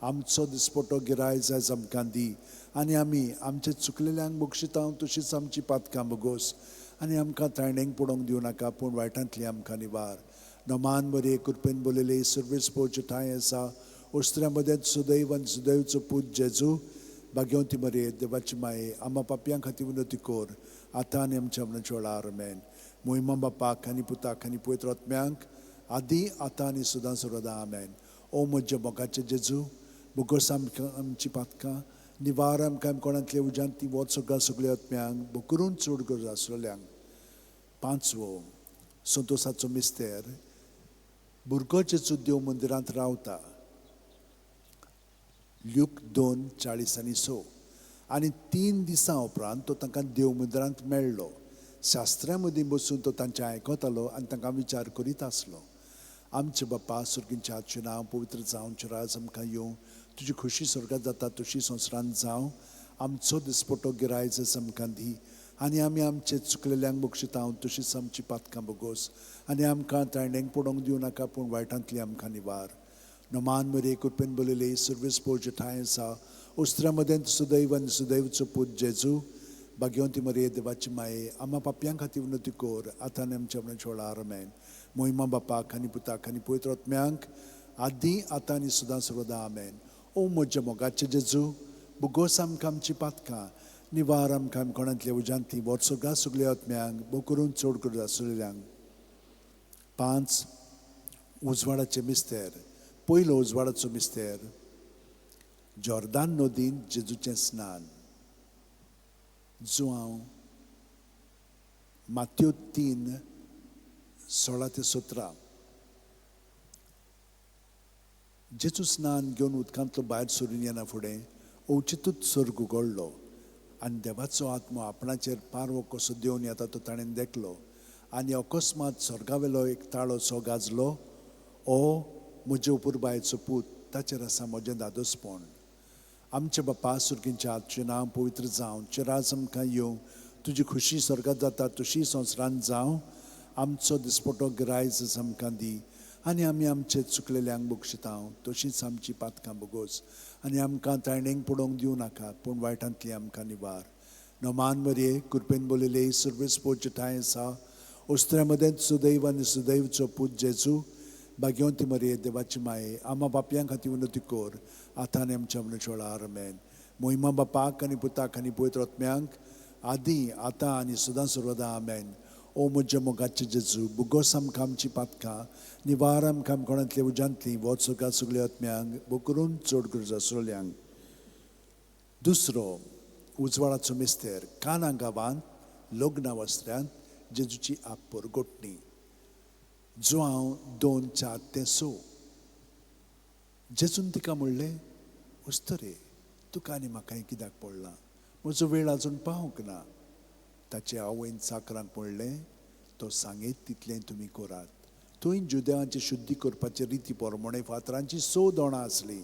आमचो दिसपटो गिरायज आयज आमकां दी आनी आमी आमचे चुकलेल्यांक बक्षितां तशीच आमची पातकां बगोस आनी आमकां ताळणेक पडोवंक दिवं नाका पूण वायटांतली आमकां निवार नमान बरे कृपेन बोलले सर्वीस पोवचे ठांय आसा ओस्त्र्या मदें सुदैव आनी सुदैवचो पूत जेजू भाग्यवंती मरे देवाची माये आम्हा पापयां खातीर विनोती कोर आतां आनी आमच्या मनाच्या वेळार आमेन मोहिमा बापाक आनी पुताक आनी पवित्र आत्म्यांक आदी आतां आनी सदां सर्वदा आमेन ओ म्हज्या मोगाचे जेजू बुगोस आमकां आमची पातकां निवार आमकां कोणांतले उज्यांती वोत सगळ्या आत्म्यांक बुकरून चड गरज आसलेल्यांक पांचवो संतोसाचो मिस्तेर भुरगो जेजू देव मंदिरांत रावता ल्यूक 2:40-6 आनी 3 दिसां उपरांत तो तांकां देव मंदिरांत मेळ्ळो शास्त्र्यां मदीं बसून तो तांचें आयकतालो आनी तांकां विचार करीत आसलो आमचे बाप्पा सुर्गींचें आजचें नांव पवित्र जावं चिरायज आमकां येवं तुजी खुशी स्वर्गात जाता तशी संवसारांत जावं आमचो दिसपटो गिरायज आमकां दी आनी आमी आमचे चुकलेल्यांक बक्षितां तशीच आमची पातकां बगोस आनी आमकां ताळणेक पडोवंक दिवं नाका पूण वायटांतली आमकां निवार नमान मरे कृपेन बोलले सर्वीस पोवचे ठांय आसा ओस्त्र्या मदें सुदैव आनी सुदैवचो पूत जेजू भाग्यवंती मरे देवाची माये आम्हा पापयां खातीर विनोती कोर आतां आनी आमच्या मनाच्या वेळार आमेन मोहिमा बापाक आनी पुताक आनी पवित्र आत्म्यांक आदी आतां आनी सदां सर्वदा आमेन ओ म्हज्या मोगाचे जेजू बुगोस आमकां आमची पातकां निवार आमकां कोणांतले उज्यांतली वर्सोगा सगळ्या आत्म्यांक बो करून चड गरज आसलेल्यांक 5 उजवाडाचें मिस्तेर पयलो उजवाडाचो मिस्तेर जॉर्दान नदीन जेजूचें स्नान जो हांव मात्यो 3:16-17 जेजू स्नान घेवन उदकांतलो भायर सरून येना फुडें अवचितूच सर्ग उगडलो आनी देवाचो आत्मो आपणाचेर पारवो कसो देवन येता तो ताणें देखलो आनी अकस्मात स्वर्गावेलो एक ताळो सो गाजलो ओ म्हजे उपुरबायेचो पूत ताचेर आसा म्हजें दादोसपण आमचे बाप्पा सुर्गींच्या आजचें नांव पवित्र जावं चिरायज आमकां येवं तुजी खुशी स्वर्गात जाता तशी संवसारांत जावं आमचो दिसपटो गिरायज आमकां दी आनी आमी आमचे चुकलेल्यांक बक्षितां तशीच आमची पातकां बगोस आनी आमकां ताळणेक पडोवंक दिवं नाका पूण वायटांतली आमकां निवार नमान मरे कृपेन बोलले सर्वीस पोवचे ठांय आसा ओस्त्र्या मदें सुदैव आनी सुदैवचो पूत जेजू भाग्यवंती मरे देवाची माये आम्हा पापयां खातीर विनोती कोर आतां आनी आमच्या मनाच्या वेळार आमेन मोहिमा बापाक आनी पुताक आनी पवित्र आत्म्यांक आदी आतां आनी सदां सर्वदा आमेन ओ म्हज्या मोगाचे जेजू बुगोस आमकां आमची पातकां निवार आमकां कोणांतले उज्यांतली वोत सगळ्या आत्म्यांक बो करून चड गरज आसलेल्यांक दुसरो उजवाडाचो मिस्तेर काना गांवांत लग्ना वस्त्र्यांत जेजूची आपपर गोठणी जो हांव 2:4-6 जेजून तिका म्हणलें उस्तरे तुका आनी म्हाकाय कित्याक पडलां म्हजो वेळ आजून पावूंक ना ताचे आवयन चाकरांक म्हणलें तो सांगीत तितलें तुमी करात थंय जुदेवांची शुद्धी करपाची रिती पोरमोणे फातरांची 6 दोणां आसलीं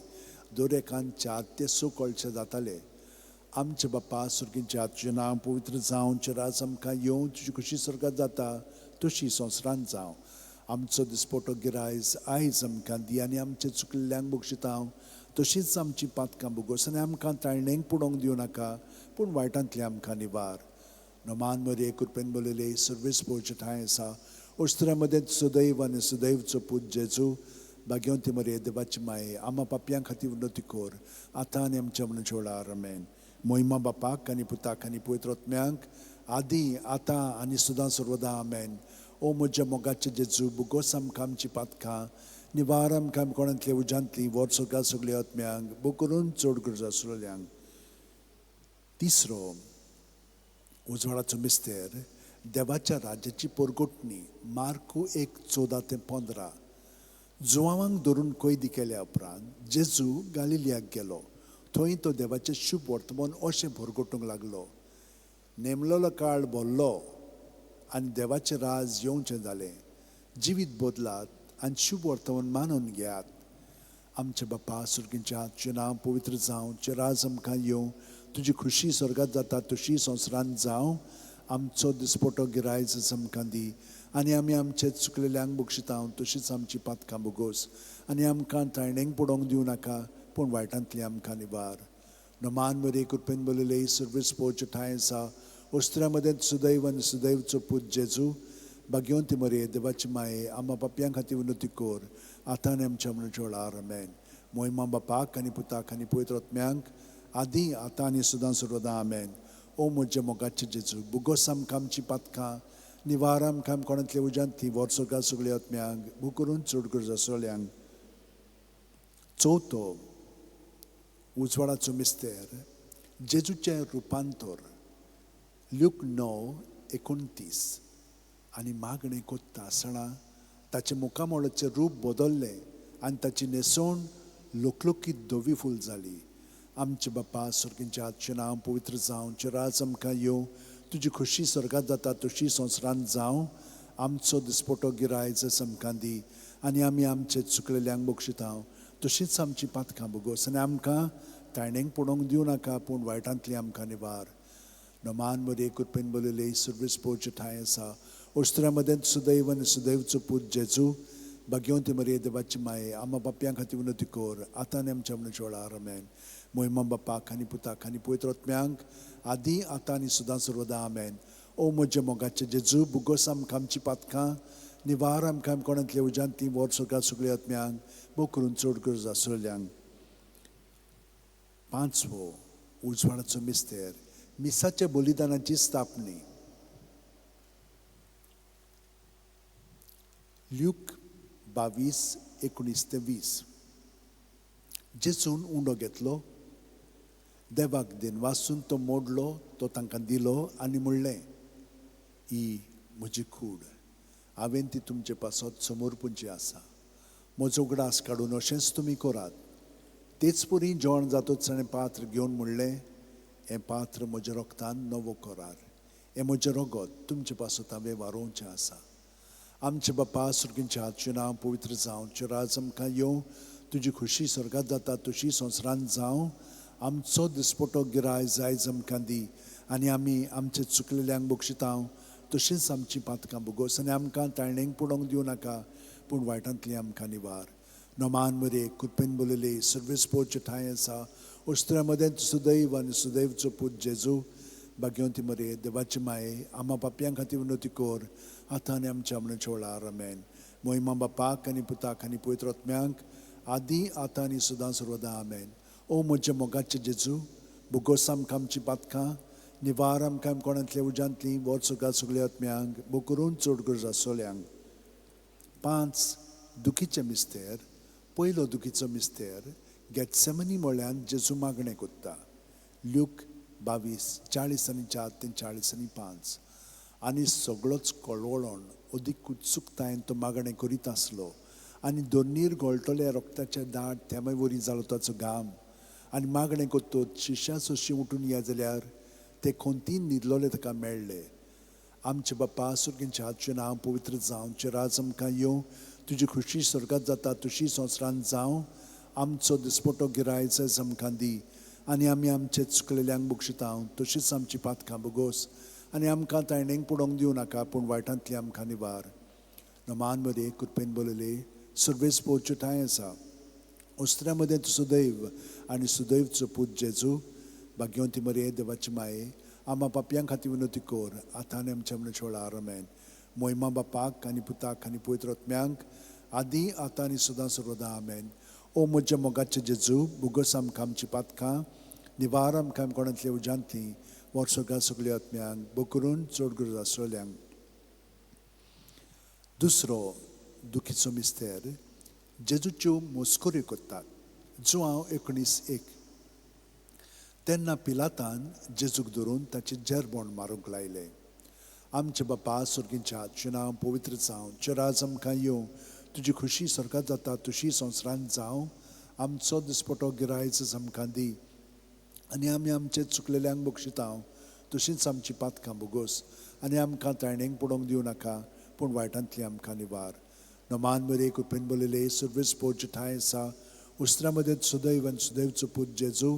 दर एकान 4 ते 6 कळशे जाताले आमचे बाप्पा सुर्गींचें आजचें नांव पवित्र जावं चिरायज आमकां येवं तुजी खुशी स्वर्गात जाता तशी संवसारांत जावं आमचो दिसपटो गिरायज आयज आमकां दी आनी आमचे चुकलेल्यांक बक्षितां तशीच आमची पातकां बगोस आनी आमकां ताळणेक पडोवंक दिवं नाका पूण वायटांतली आमकां निवार नमान मरे कृपेन बोलले सर्वीस पोवचे ठांय आसा ओस्त्र्या मदें सुदैव आनी सुदैवचो पूत जेजू भाग्यवंती मरे देवाची माये आम्हा पापयां खातीर विनोती कोर आतां आनी आमच्या मनाच्या वेळार आमेन मोहिमा बापाक आनी पुताक आनी पवित्र आत्म्यांक आदी आतां आनी सदां सर्वदा आमेन ओ म्हज्या मोगाचे जेजू बुगोस आमकां आमची पातकां निवार आमकां कोणांतले उज्यांतली वर्सोगा सगळ्या आत्म्यांक बो करून चड गरज आसलेल्यांक तिसरो उजवाडाचो मिस्तेर देवाच्या राज्याची परगोटणी मार्कू 1:14-15 जुवांक धरून कैदी केल्या उपरांत जेजू गालिलियाक गेलो थंय तो देवाचें शुभ वर्तमान अशें भरगोटूंक लागलो नेमलेलो काळ भरलो आनी देवाचें राज येवचें जालें जिवीत बदलात आनी शुभ वर्तमान मानून घेयात आमचे बाप्पा सुर्गींच्या आजचें नांव पवित्र जावं चिरायज आमकां येवं तुजी खुशी स्वर्गात जाता तशी संवसारांत जावं आमचो दिसपटो गिरायज आमकां दी आनी आमी आमचे चुकलेल्यांक बक्षितांव तशीच आमची पातकां बोगोस आनी आमकां ताळणेंक पडोवंक दिवं नाका पूण वायटांतली आमकां निवार नमान बरे कृपेन बोलले सर्वीस पोवचे ठांय आसा ओस्त्र्यामध्ये सुदैव आनी सुदैवचो पूत जेजू भाग्यवंती मरे देवाची माये आम्हा पापयां खातीर विनोती कोर आतां आनी आमच्या मनच्या वेळार आमेन मोहिमा बापाक आनी पुताक आनी पवित्र आत्म्यांक आदी आतां आनी सदां सर्वदा आमेन ओ म्हजे मोगाचे जेजू बुगोस आमकां आमची पातकां निवार आमकां कोणांतल्या उज्यांतली वर्सोका सगळ्या आत्म्यांक बू करून चड गरज आसलेल्यांक चवथो उजवाडाचो मिस्तेर जेजूचें रुपांतर ल्यूक 9:29 आनी मागणें कोत्ता आसतना ताचे मुखामोळाचें रूप बदल्लें आनी ताची न्हेसोण लोकलोकीत धवी फूल जाली आमचे बापा सुर्गींच्या आजचें नांव पवित्र जावं चिराज आमकां येवं तुजी खुशी स्वर्गांत जाता तशी संवसारांत जावं आमचो दिसपटो गिरायज आमकां दी आनी आमी आमचे चुकलेल्यांक बक्षितांव तशीच आमची पातकां बोगोस आनी आमकां ताळणेंक पडोवंक दिवं नाका पूण वायटांतली आमकां निवार नमान बरे कृपेन बोलले सर्वीस पोवचे ठांय आसा ओस्त्र्यामध्ये सुदैव आनी सुदैवचो पूत जेजू भाग्यवंती मरे देवाची माये आम्हा पापयां खातीर विनोती कोर आतां आनी आमच्या मनच्या वेळार आमेन मोहिमा बापाक आनी पुताक आनी पवित्र आत्म्यांक आदी आतां आनी सदां सर्वदा आमेन ओ म्हजे मोगाचे जेजू बुगोस आमकां आमची पातकां निवार आमकां कोणांतल्या उज्यांतली वर सगळ्या सगळ्या आत्म्यांक बो करून चड गरज आसलेल्यांक पांचवो उजवाडाचो मिस्तेर मिसाच्या बलिदानाची स्थापणी ल्यूक 22:19-20 जेजून उंडो घेतलो देवाक दिन वाचून तो मोडलो तो तांकां दिलो आनी म्हणलें ही म्हजी कूड हांवें ती तुमचे पासत समोर पुंजी आसा म्हजो उगडास काडून अशेंच तुमी करात तेच परी जेवण जातूच ताणें पात्र घेवन म्हणलें हें पात्र म्हज्या रोगतान नवो करार हें म्हजें रगत तुमचे पासत हांवें वारोवचें आसा आमचे बापा सुर्गींच्या आजचें नांव पवित्र जावं चिराज आमकां येवं तुजी खुशी स्वर्गांत जाता तशी संवसारांत जावं आमचो दिसपटो गिरायज आयज आमकां दी आनी आमी आमचे चुकलेल्यांक बक्षितांव तशीच आमची पातकां बोगोस आनी आमकां ताळणेंक पडोवंक दिवं नाका पूण वायटांतली आमकां निवार नमान मरे कृपेन बोलले सर्वीस पोवचे ठांय आसा ओस्त्र्यामध्ये सुदैव आनी सुदैवचो पूत जेजू भाग्यवंती मरे देवाची माये आम्हा पापयां खातीर विनोती कोर आतां आनी आमच्या मनच्या वेळार आमेन मोहिमा बापाक आनी पुताक आनी पवित्र आत्म्यांक आदी आतां आनी सदां सर्वदा आमेन ओ म्हजे मोगाचे जेजू बुगोस आमकां आमची पातकां निवार आमकां कोणांतल्या उज्यांतली वर सगळ्या आत्म्यांक बो करून चड गरज आसलेल्यांक 5 दुखीचे मिस्तेर पयलो दुखीचो मिस्तेर गेत्सेमनी मळ्यान जेजू मागणें कोत्ता ल्यूक 22:40-4-40-5 आनी सगळोच कळवळोन अदीक उत्सुकतायेन तो मागणें करीत आसलो आनी दोनीर गळटले रोगताचे दाट तेमय वरी जालो ताचो घाम आनी मागणें कोत्तोत शिश्यां सोशी उठून या जाल्यार ते खोंतीन न्हिदलोले ताका मेळ्ळे आमचे बापा सुर्गींच्या आजचें नांव पवित्र जावं चिराज आमकां येवं तुजी खुशी स्वर्गांत जाता तशी संवसारांत जावं आमचो दिसपटो गिरायज आमकां दी आनी आमी आमचे चुकलेल्यांक बक्षितांव तशीच आमची पातकां बोगोस आनी आमकां ताळणेंक पडोवंक दिवं नाका पूण वायटांतली आमकां निवार नमान मरे कृपेन बोलले सर्वेस पोवचे ठांय आसा ओस्त्र्यामध्ये सुदैव आनी सुदैवचो पूत जेजू भाग्यवंती मरे देवाची माये आम्हा पापयां खातीर विनोती कोर आतां आनी आमच्या मनच्या वेळार आमेन मोहिमा बापाक आनी पुताक आनी पवित्र आत्म्यांक आदी आतां आनी सदां सर्वदा आमेन ओ म्हज्या मोगाचे जेजू बुगोस आमकां आमची पातकां निवार आमकां कोणांतल्या उज्यांतली वर सगळ्या आत्म्यांक बो करून चड गरज आसलेल्यांक दुसरो दुखीचो मिस्तेर जेजूच्यो मस्कोऱ्यो कोत्तात जो हांव 19:1 तेन्ना पिलातान जेजूक धरून ताचे जेरबोण मारूंक लायलें आमचे बापा सुर्गींच्या आजचें नांव पवित्र जावं चिराज आमकां येवं तुजी खुशी स्वर्गांत जाता तशी संवसारांत जावं आमचो दिसपटो गिरायज आमकां दी आनी आमी आमचे चुकलेल्यांक बक्षितांव तशीच आमची पातकां बोगोस आनी आमकां ताळणेंक पडोवंक दिवं नाका पूण वायटांतली आमकां निवार नमान मरे कृपेन बोलले सर्वीस पोवचे ठांय आसा उस्त्र्यामध्ये सुदैव आनी सुदैवचो पूत जेजू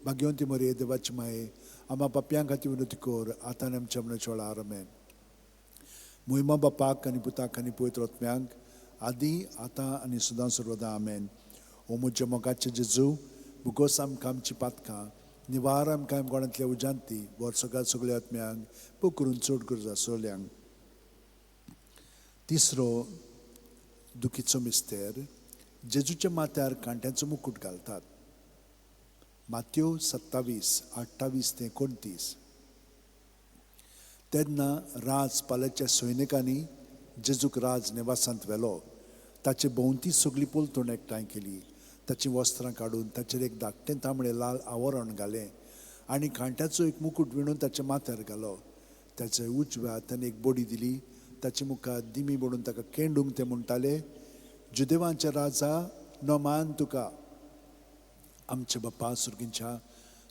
भाग्यवंती मरे देवाची माये आम्हा पापयां खातीर विनोती कोर आतां आनी आमच्या मनाच्या वेळार आमेन. मोहिमा बापाक आनी पुताक आनी पवित्र आत्म्यांक आदी आतां आनी सदां सर्वदा आमेन. ओ म्हज्या मोगाचें जेजू, भुगोस आमकां आमची पातकां, निवार आमकां कोणांतल्या उजांती, वर्सोगात सगळ्या आत्म्यांक पू करून चड गरज आसोल्यांक. तिसरो दुखीचो मिस्तेर, जेजूच्या माथ्यार कांट्याचो मुकूट घालतात. मात्यो 27:28-29. तेन्ना राज पालाच्या सैनिकांनी जेजूक राज निवासांत व्हेलो. ताचे भोंवती सगळी पलतून एकठांय केली. ताची वस्त्रां काडून ताचेर एक धाकटें तांबडें लाल आवरण घालें आनी कांट्याचो एक मुकूट विणून ताच्या माथ्यार घालो. ताच्या उजव्या हातान एक बडी दिली. ताचे मुखार दिमी म्हणून ताका केंडूंक ते म्हणटाले, जुदेवांच्या राजा नोमान तुका. आमचे बापा सुर्गींच्या,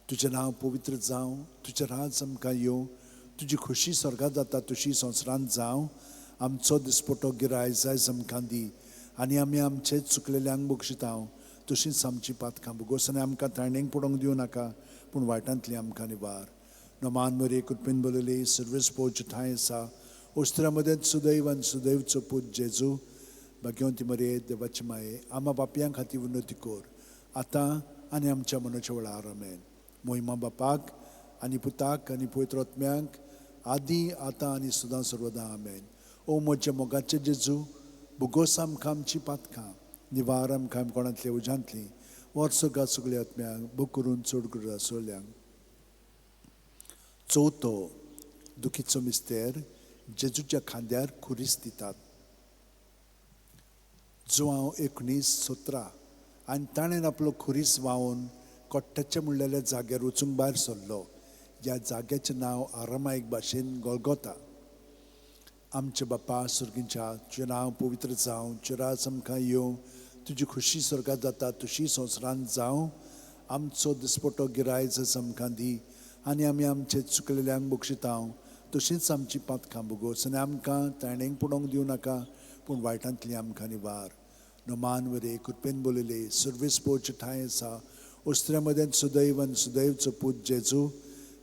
तुजें नांव पवित्र जावं, तुजें राज आमकां येवं, तुजी खुशी स्वर्गांत जाता तशी संवसारांत जावं. आमचो दिसपटो गिराय जायज आमकां दी आनी आमी आमचे चुकलेल्यांक बक्षितांव तशींच आमची पातकां भुगोस आनी आमकां ताणेंक पडोवंक दिवं नाका पूण वायटांतली आमकां निवार. नोमान मरे कुटपीन बोलले सर्वेस पोवचे ठांय आसा. ओस्त्रा मदें सुदैव आनी सुदैवचो पूत जेजू, भाग्यवंती मरे देवाची माये, आम्हा पापयां खातीर विनोती कोर आतां आनी आमच्या मनाच्या वेळार आमेन. मोहिमा बापाक आनी पुताक आनी पवित्र आत्म्यांक आदी आतां आनी सदां सर्वदा आमेन. ओ म्हज्या मोगाचें जेजू, भुगोस आमकां आमची पातकां, निवार आमकां कोणांतल्या उजांतली, वर्सोगात सगळ्या आत्म्यांक बूक करून चड गरज आसोल्यांक. चवथो दुखीचो मिस्तेर, जेजूच्या खांद्यार खुरीस दितात. जुवांव 19:17. आनी ताणें आपलो खुरीस व्हांवून कोट्ट्याचे म्हणलेल्या जाग्यार वचूंक भायर सरलो. ह्या जाग्याचें नांव आरामायक भाशेन गोल्गोथा. आमचे बापा सुर्गींच्या, तुजें नांव पवित्र जावं, तुजें राज आमकां येवं, तुजी खुशी स्वर्गांत जाता तशी संवसारांत जावं. आमचो दिसपटो गिराय जस आमकां दी आनी आमी आमचे चुकलेल्यांक बक्षितांव तशींच आमची पातकां भुगोस आनी आमकां ताणेंक पडोवंक दिवं नाका पूण वायटांतली आमकां निवार. नोमान वरे कृपेन बोलले सर्वेस पोवचे ठांय आसा. ओस्त्र्या मदें सुदैव आनी सुदैवचो पूत जेजू,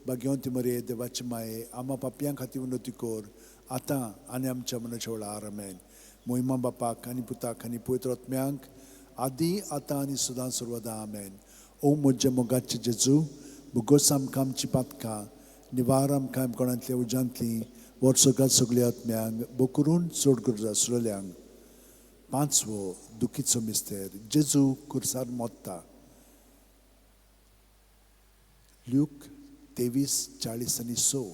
भाग्यवंती मरे देवाची माये, आम्हा पापयां खातीर विनोती कोर आतां आनी आमच्या मनाच्या वेळार आमेन. मोहिमा बापाक आनी पुताक आनी पवित्र आत्म्यांक आदी आतां आनी सदां सर्वदा आमेन. ओ म्हज्या मोगाचें जेजू, भुगोस आमकां आमची पातकां, निवार आमकां कोणांतल्या उजांतली, वर्सोगात सगळ्या आत्म्यांक बो करून चड गरज आसलेल्यांक. पांचवो दुखीचो मिस्तेर, जेजू खुर्सार मोडटा. ल्यूक 23:40-6.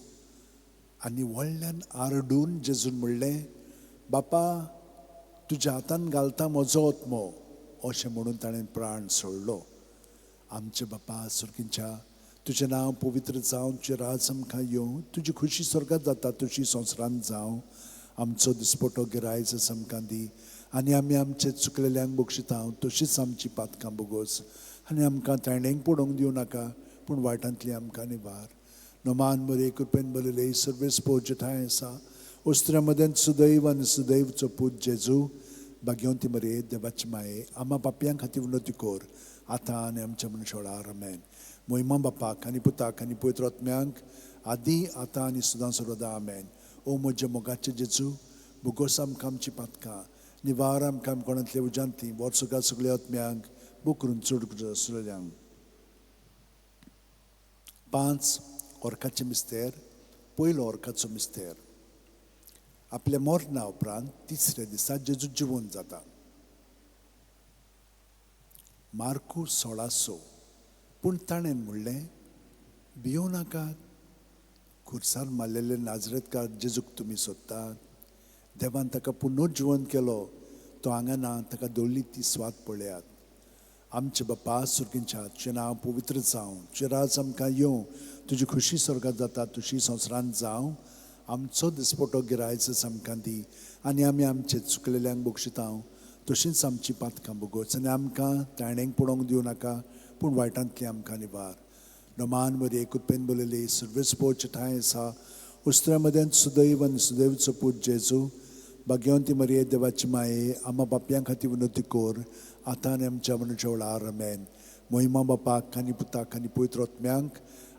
आनी व्हडल्यान आरडून जेजून म्हणलें, बापा तुज्या हातान घालता म्हजो आत्मो, अशें म्हणून ताणें प्राण सोडलो. आमचे बापा सुर्गींच्या, तुजें नांव पवित्र जावं, तुजें राज आमकां येवं, तुजी खुशी स्वर्गांत जाता तशी संवसारांत जावं. आमचो दिसपटो गिराय जस आमकां दी आनी आमी आमचे चुकलेल्यांक बक्षितांव तशींच आमची पातकां भुगोस आनी आमकां ताणेंक पडोवंक दिवं नाका पूण वायटांतली आमकां निवार. नोमान मरे कृपेन बोलले सर्वेस पोवचे ठांय आसा. ओस्त्र्या मदें सुदैव आनी सुदैवचो पूत जेजू, भाग्यवंती मरे देवाची माये, आम्हा पापयां खातीर विनोती कोर आतां आनी आमच्या मनशा वेळार आमेन. मोहिमा बापाक आनी पुताक आनी पवित्र आत्म्यांक आदी आतां आनी सदां सर्वदा आमेन. ओ म्हज्या मोगाचें जेजू, भुगोस आमकां आमची पातकां, निवार आमकां कोणांतल्या उजांतली, वर्सोगात सगळ्या आत्म्यांक बूक करून चड गरज आसलेल्यांक. 5 ओर्काचें मिस्तेर, पयलो ओर्काचो मिस्तेर. आपल्या मरणा उपरांत तिसऱ्या दिसा जेजू जिवंत जाता. मार्कू 16:6. पूण ताणें म्हणलें, भियो नाकात, खुर्सार मारलेले नाजरेतकार जेजूक तुमी सोदतात. देवान ताका पुनर्जिवंत केलो, तो हांगा ना, ताका दवरली ती स्वात पळयात. आमचे बापा सुर्गींच्या, तुजें नांव पवित्र जावं, तुजें राज आमकां येवं, तुजी खुशी स्वर्गांत जाता तशी संवसारांत जावं. आमचो दिसपटो गिराय जस आमकां दी आनी आमी आमचे चुकलेल्यांक बक्षितांव तशींच आमची पातकां भुगोस आनी आमकां ताणेंक पडोवंक दिवं नाका पूण वायटांतली आमकां निवार. नोमान मरे कृपेन बोलले सर्वेस पोवचे ठांय आसा. ओस्त्र्या मदें सुदैव आनी सुदैवचो पूत जेजू, भाग्यवंती मरे देवाची माये, आम्हा पापयां खातीर विनोती कोर आतां आनी आमच्या मनशा वेळार आमेन. मोहिमा बापाक आनी पुताक आनी पवित्र आत्म्यांक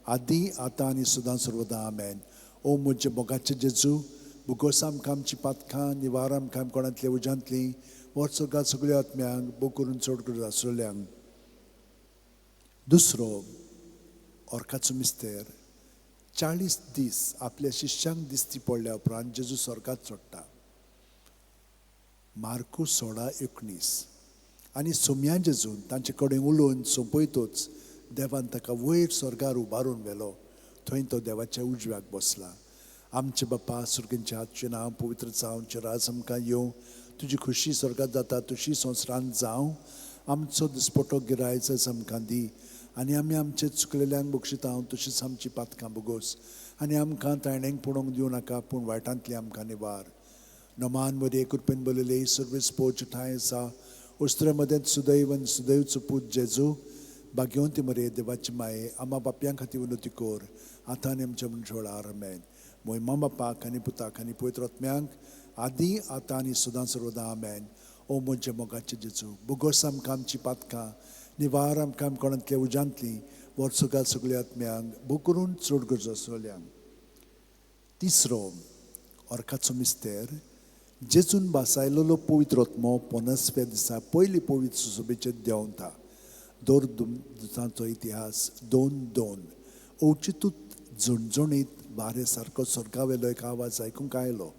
आदी आतां आनी सदां सर्वदा आमेन. ओ म्हजे मोगाचे जेजू, बुगोस आमकां आमची पातकां, निवार आमकां कोणांतले उजांतली, वच सगळ्या सगळ्या आत्म्यांक बो करून चड करून आसलेल्यांक. दुसरो ओर्काचो मिस्तेर 40 दीस आपल्या शिश्यांक दिसती पडल्या उपरांत जेजू स्वर्गात चडटा. मार्कू 16:19. आनी सोम्या जेजून तांचे कडेन उलोवन सोंपयतूच देवान ताका वयर स्वर्गार उबारून व्हेलो. थंय तो देवाच्या उजव्याक बसला. आमचे बापा सुर्गींच्या हातचें नांव पवित्र जावं, तुजें राज आमकां येवं, तुजी खुशी स्वर्गात जाता तशी संवसारांत जावं. आमचो दिसपटो गिरायज आमकां दी, आनी आमी आमचे चुकलेल्यांक बक्षिता तशीच आमची पातकां बुगोस, आनी आमकां तायणेक पडोवंक दिवं नाका, पूण वायटांतली आमकां निवार. नमान मध्ये कृपेन बोलले सर्वीस पोच ठाय आसा, उस्त्रे मदें सुदैवन सुदैवचो पूत जेजू, भाग्यवंती मरे देवाची माये, आम्हा बापयां खातीर विनोती कोर, आतां आनी आमच्या मनशा वेळार आमेन. मोहिमा बापाक आनी पुताक आनी पवित्र आत्म्यांक आदी आतां आनी सदां सर्वदा आमेन. ओ म्हजे मोगाचे जेजू, बुगोस आमकां आमची पातकां, निवार आमकां कोणांतल्या उजांतली, वर्स घाल सगळ्या आत्म्यांक बू करून चड गरजो आसलेल्यांक. तिसरो ओर्काचो मिस्तेर जेजून बासायलेलो पवित्र आत्मो 50व्या दिसा पयली पवित्र सुशोभेचेर देंवता. दोर दिसांचो इतिहास 2:2. ओवचितूच झणझणीत वारे सारको स्वर्गावेलो एक आवाज आयकूंक आयलो.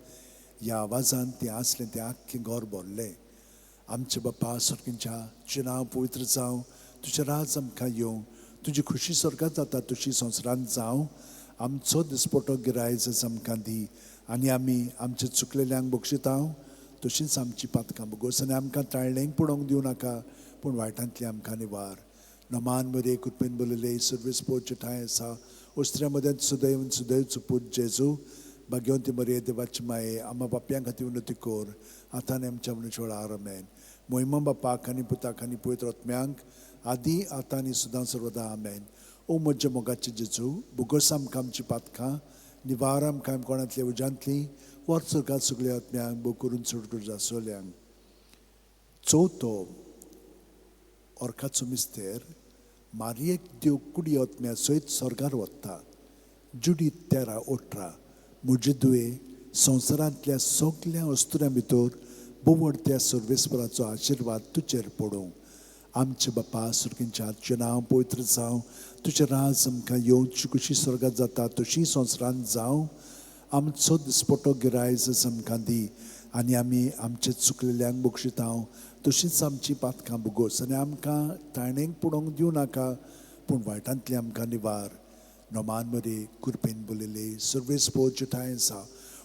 ह्या आवाजान तें आसलें तें आख्खें घर भरलें. आमचे बापा स्वर्गींच्या, तुजें नांव पवित्र जावं, तुजें राज आमकां येवं, तुजी खुशी स्वर्गात जाता तशी संवसारांत जावं. आमचो दिसपटो गिरायज आमकां दी, आनी आमी आमचे चुकलेल्यांक बक्षिता तशींच आमची पातकां बुगोस, आनी आमकां ताळणेक पडोवंक दिवं नाका, पूण वायटांतली आमकां निवार. नमान मध्ये कृपेन बोलले सर्वीस पोच ठाय आसा, उस्त्र्या मदें सुदैवन सुदैवचो पूत जेजू, भाग्यवंती मरे देवाची माये, आम्हा बापयां खातीर विनोती कोर, आतां आनी आमच्या मनशा वेळार आमेन. मोहिमा बापाक आनी पुताक आनी पवित्र आत्म्यांक आदी आतां आनी सदां सर्वदा आमेन. ओ म्हजे मोगाचे जेजू, बुगोस आमकां आमची पातकां, निवार आमकां कोणांतल्या उजांतली, वर्स घाल सगळ्या आत्म्यांक बो करून चड गरजो आसलेल्यांक. चवथो ओर्काचो मिस्तेर मारयेक देव कुडी आत्म्या सयत स्वर्गार वता. जुडीत 13:18. म्हजे दुये संवसारांतल्या सगळ्या अस्तुऱ्यां भितर बोवड त्या सर्वेस्पराचो आशिर्वाद तुजेर पडूं. आमचे बापा सुर्गींच्या, तुजें नांव पवित्र जावं, तुजें राज आमकां येवं, तुजी खुशी स्वर्गात जाता तशी संवसारांत जावं. आमचो दिसपटो गिरायज आमकां दी, आनी आमी आमचे चुकलेल्यांक बक्षिता तशींच आमची पातकां बुगोस, आनी आमकां तायणेक पडोवंक दिवं नाका, पूण वायटांतली आमकां निवार. नोमान मध्ये कृपेन बोलले सर्वेस पोच ठाय आसा,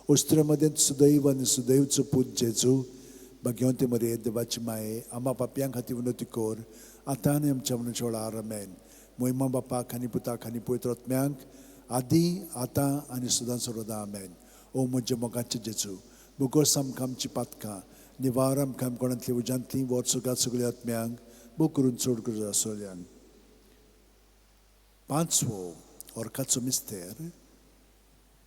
उस्त्रे मदें सुदैव आनी सुदैवचो पूत जेजू, भाग्यवंती मरे देवाची माये, आम्हा बापयां खातीर विनोती कोर, आतां आनी आमच्या मनशा वेळार आमेन. मोहिमा बापाक आनी पुताक आनी पवित्र आत्म्यांक आदी आतां आनी सदां सर्वदा आमेन. ओ म्हजे मोगाचे जेजू, बुगोस आमकां आमची पातकां, निवार आमकां कोणांतली उजांतली, वर्स घाल सगळ्या आत्म्यांक बो करून चड गरजो आसलेल्यांक. पांचवो ओर्काचो मिस्तेर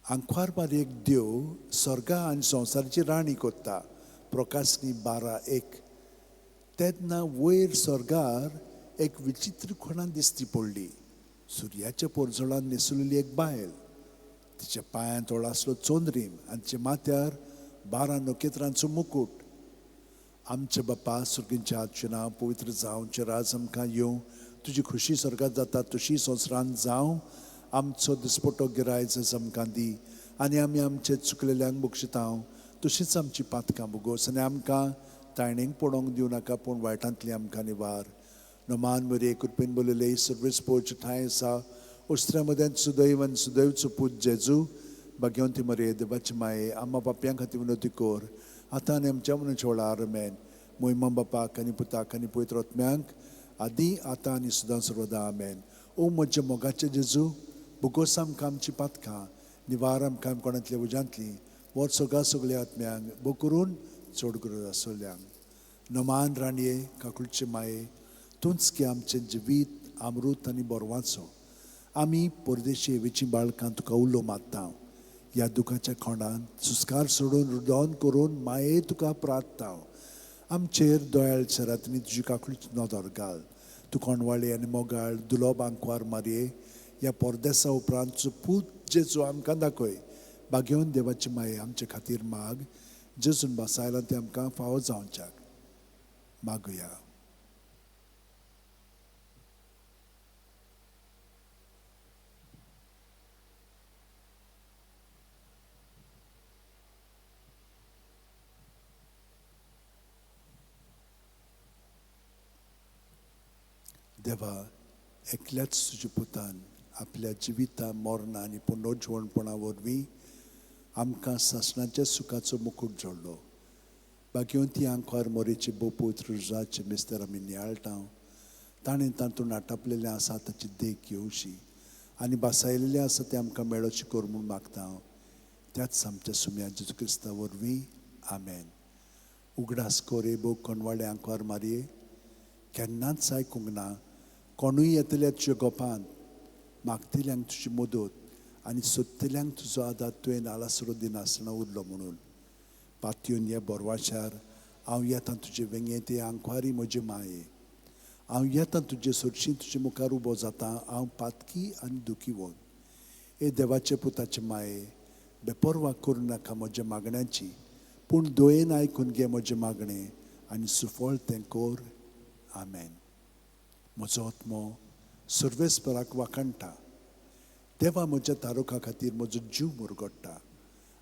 आंखवार बारयेक देव स्वर्गा आनी संवसाराची राणी कोत्ता. प्रकाशनी 12:1. तेन्ना वयर स्वर्गार एक विचित्र खोणा दिसती पडली. सुर्याच्या पोरजोळान न्हेसलेली एक बायल, तिच्या पांयांत आसलो चोंदरीम, आनी तिच्या माथ्यार 12 नखेत्रांचो मुकुट. आमचे बापा सुर्गींच्या, तुजें नांव पवित्र जावं, तुजें राज आमकां येवं, तुजी खुशी स्वर्गात जाता तशी संवसारांत जावं. आमचो दिसपटो गिरायज आमकां दी, आनी आमी आमचे चुकलेल्यांक बक्षिता तशींच आमची पातकां बुगोस, आनी आमकां तायणेक पडोवंक दिवं नाका, पूण वायटांतली आमकां निवार. नोमान मरे कृपेन बोलले सर्वेस पोच ठाय आसा, उस्त्र्या मदें सुदैव आनी सुदैवचो पूत जेजू, भाग्यवंती मरे देवाची माये, आम्हा बापयां खातीर विनोती कोर, आतां आनी आमच्या मनशा वेळार आमेन. मोहिमा बापाक आनी पुताक आनी पवित्र आत्म्यांक आदी आतां आनी सदां सर्वदा आमेन. ओ म्हजे मोगाचे जेजू, बुगोस आमकां आमची पातकां, निवार आमकां कोणांतल्या उजांतली, वर्स घाल सगळ्या आत्म्यांक बो करून चड गरज आसलेल्यांक. नोमान राणये काकुळचे माये, तूंच की आमचें जिवीत अमृत आनी बोरवांचो. आमी परदेशी हेवेची बाळकां तुका उलो मारता. ह्या दुखाच्या खोंडांत सुस्कार सोडून रुदोन करून माये तुका प्रार्थता. आमचेर दोयाळ शरातनी तुजी काकुळीची नदर घाल. तूं कोणवाळी आनी मोगाळ दुलोब आंकवार मारये, ह्या परदेसा उपरांत तुजो पूत जेजू आमकां दाखय. बागेवन देवाची माये आमचे खातीर माग. जेजून बसायला ते आमकां फावो जावच्याक मागुया. देवा, एकल्याच तुज्या पुतान आपल्या जिविता मरणा आनी पुनर्जीवणपणा वरवीं आमकां सासणाच्या सुखाचो मुकूट जोडलो. बाकी ती आंकवार मोरेची बोपूत रुजाचे मेस्तर आमी नियाळटा. ताणें तातूंत आटापलेलें आसा ताची देख घेवची आनी बासायलेलें आसा तें आमकां मेळोचें कर म्हूण मागता हांव. त्याच आमच्या सुम्या जेजू क्रिस्ता वरवीं. आमेन. उगडास कोरे बो कोणवाडे आंकवार मारये, केन्नाच आयकूंक ना कोणूय येतल्या तुज्या गोपांत. मागतल्यांक तुजी मदत आनी सोदतल्यांक तुजो आदार तुवें आलासरो दिनासतना उरलो म्हणून. पातयेवन हे बोरवाशार हांव येतां तुजे वेंगे ते आंकवारी म्हजे माये. हांव येतां तुजे सोडशीं तुजे मुखार उबो जातां. हांव पातकी आनी दुखीवण. हे देवाचे पुताचे माये, बेपरवा करूं नाका म्हज्या मागण्यांची, पूण दोयेन आयकून घे म्हजें मागणें आनी सुफळ तें कोर. आमेन. म्हजो आत्मो सर्वेस्पराक वाखाणटा. देवा, म्हज्या तारुका खातीर म्हजो जीव मुरगोडटा.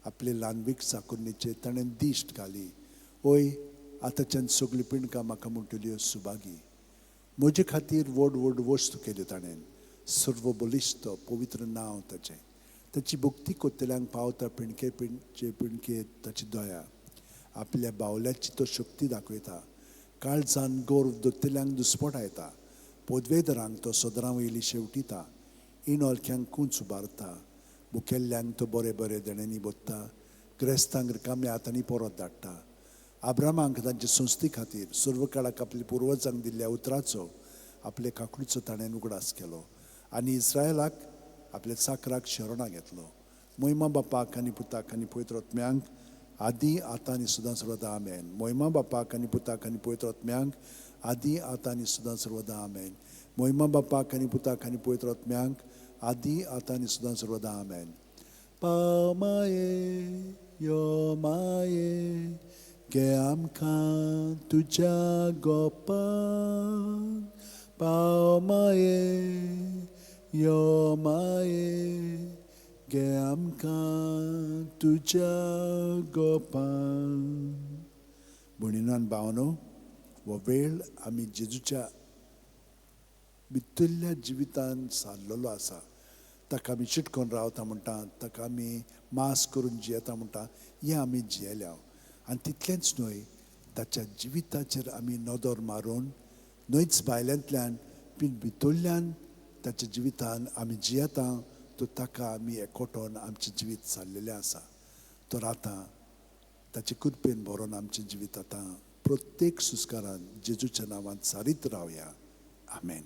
आपले ल्हानवीक साकुरणीचे ताणें दिश्ट घाली. ओय, आतांच्यान सगळीं पिणकां म्हाका म्हणटल्यो सुभागी. म्हजे खातीर व्हड व्हड वस्तू केल्यो ताणें. सर्व बलिश्ट पवित्र नांव ताचें. ताची भक्ती कोत्तल्यांक पावता पिणके पिणके ताची दया. आपल्या बावल्याची तो शक्ती दाखयता. काळजान गौरव दोत्तल्यांक दुस्पट येता. पोदवेदरांक तो सदरां वयली शेवटिता. इनोलक्यांक कूंच उबारता. मुखेल्ल्यांक तो बरे बरे देण्यांनी बोत्ता. क्रेस्तांक रिकाम्या हातांनी परत धाडटा. आब्रामांक तांचे संस्थे खातीर सर्व काळाक आपल्या पुर्वजांक दिल्ल्या उतराचो आपले काकुळीचो ताणें उगडास केलो. आनी इस्रायलाक आपल्या चाकराक शरणां घेतलो. मोहिमा बापाक आनी पुताक आनी पवित्र आत्म्यांक आदी आतां आनी सदां सर्वदा. आमेन. मोहिमा बापाक आनी पुताक आनी पवित्र आत्म्यांक आदी आतां आनी सदां सर्वदा. आमेन. मोहिमा बापाक आनी पुताक आनी पवित्र आत्म्यांक आदी आतां आनी सदां सर्वदा. आमेन. पाव माये यो माये, घे आमकां तुज्या गोपान. पाव माये यो माये, घे आमकां तुज्या गोपान. भयणीनो आनी भावनो, हो वेळ आमी जेजूच्या भितरल्या जिवितान सारलेलो आसा. ताका आमी चिटकोन रावता म्हणटा, ताका आमी मास करून जियेता म्हणटा, हें आमी जियेल्या. आनी तितलेंच न्हय, ताच्या जिविताचेर आमी नदर मारून न्हयच भायल्यांतल्यान पूण भितरल्यान ताच्या जिवितान आमी जियेता. तो ताका आमी एकवटोन आमचें जिवीत सारलेलें आसा. तर आतां ताचे कृपेन भरोन आमचें जिवीत आतां प्रत्येक सुस्कारान जेजूच्या नांवान सारीत रावया. आमेन.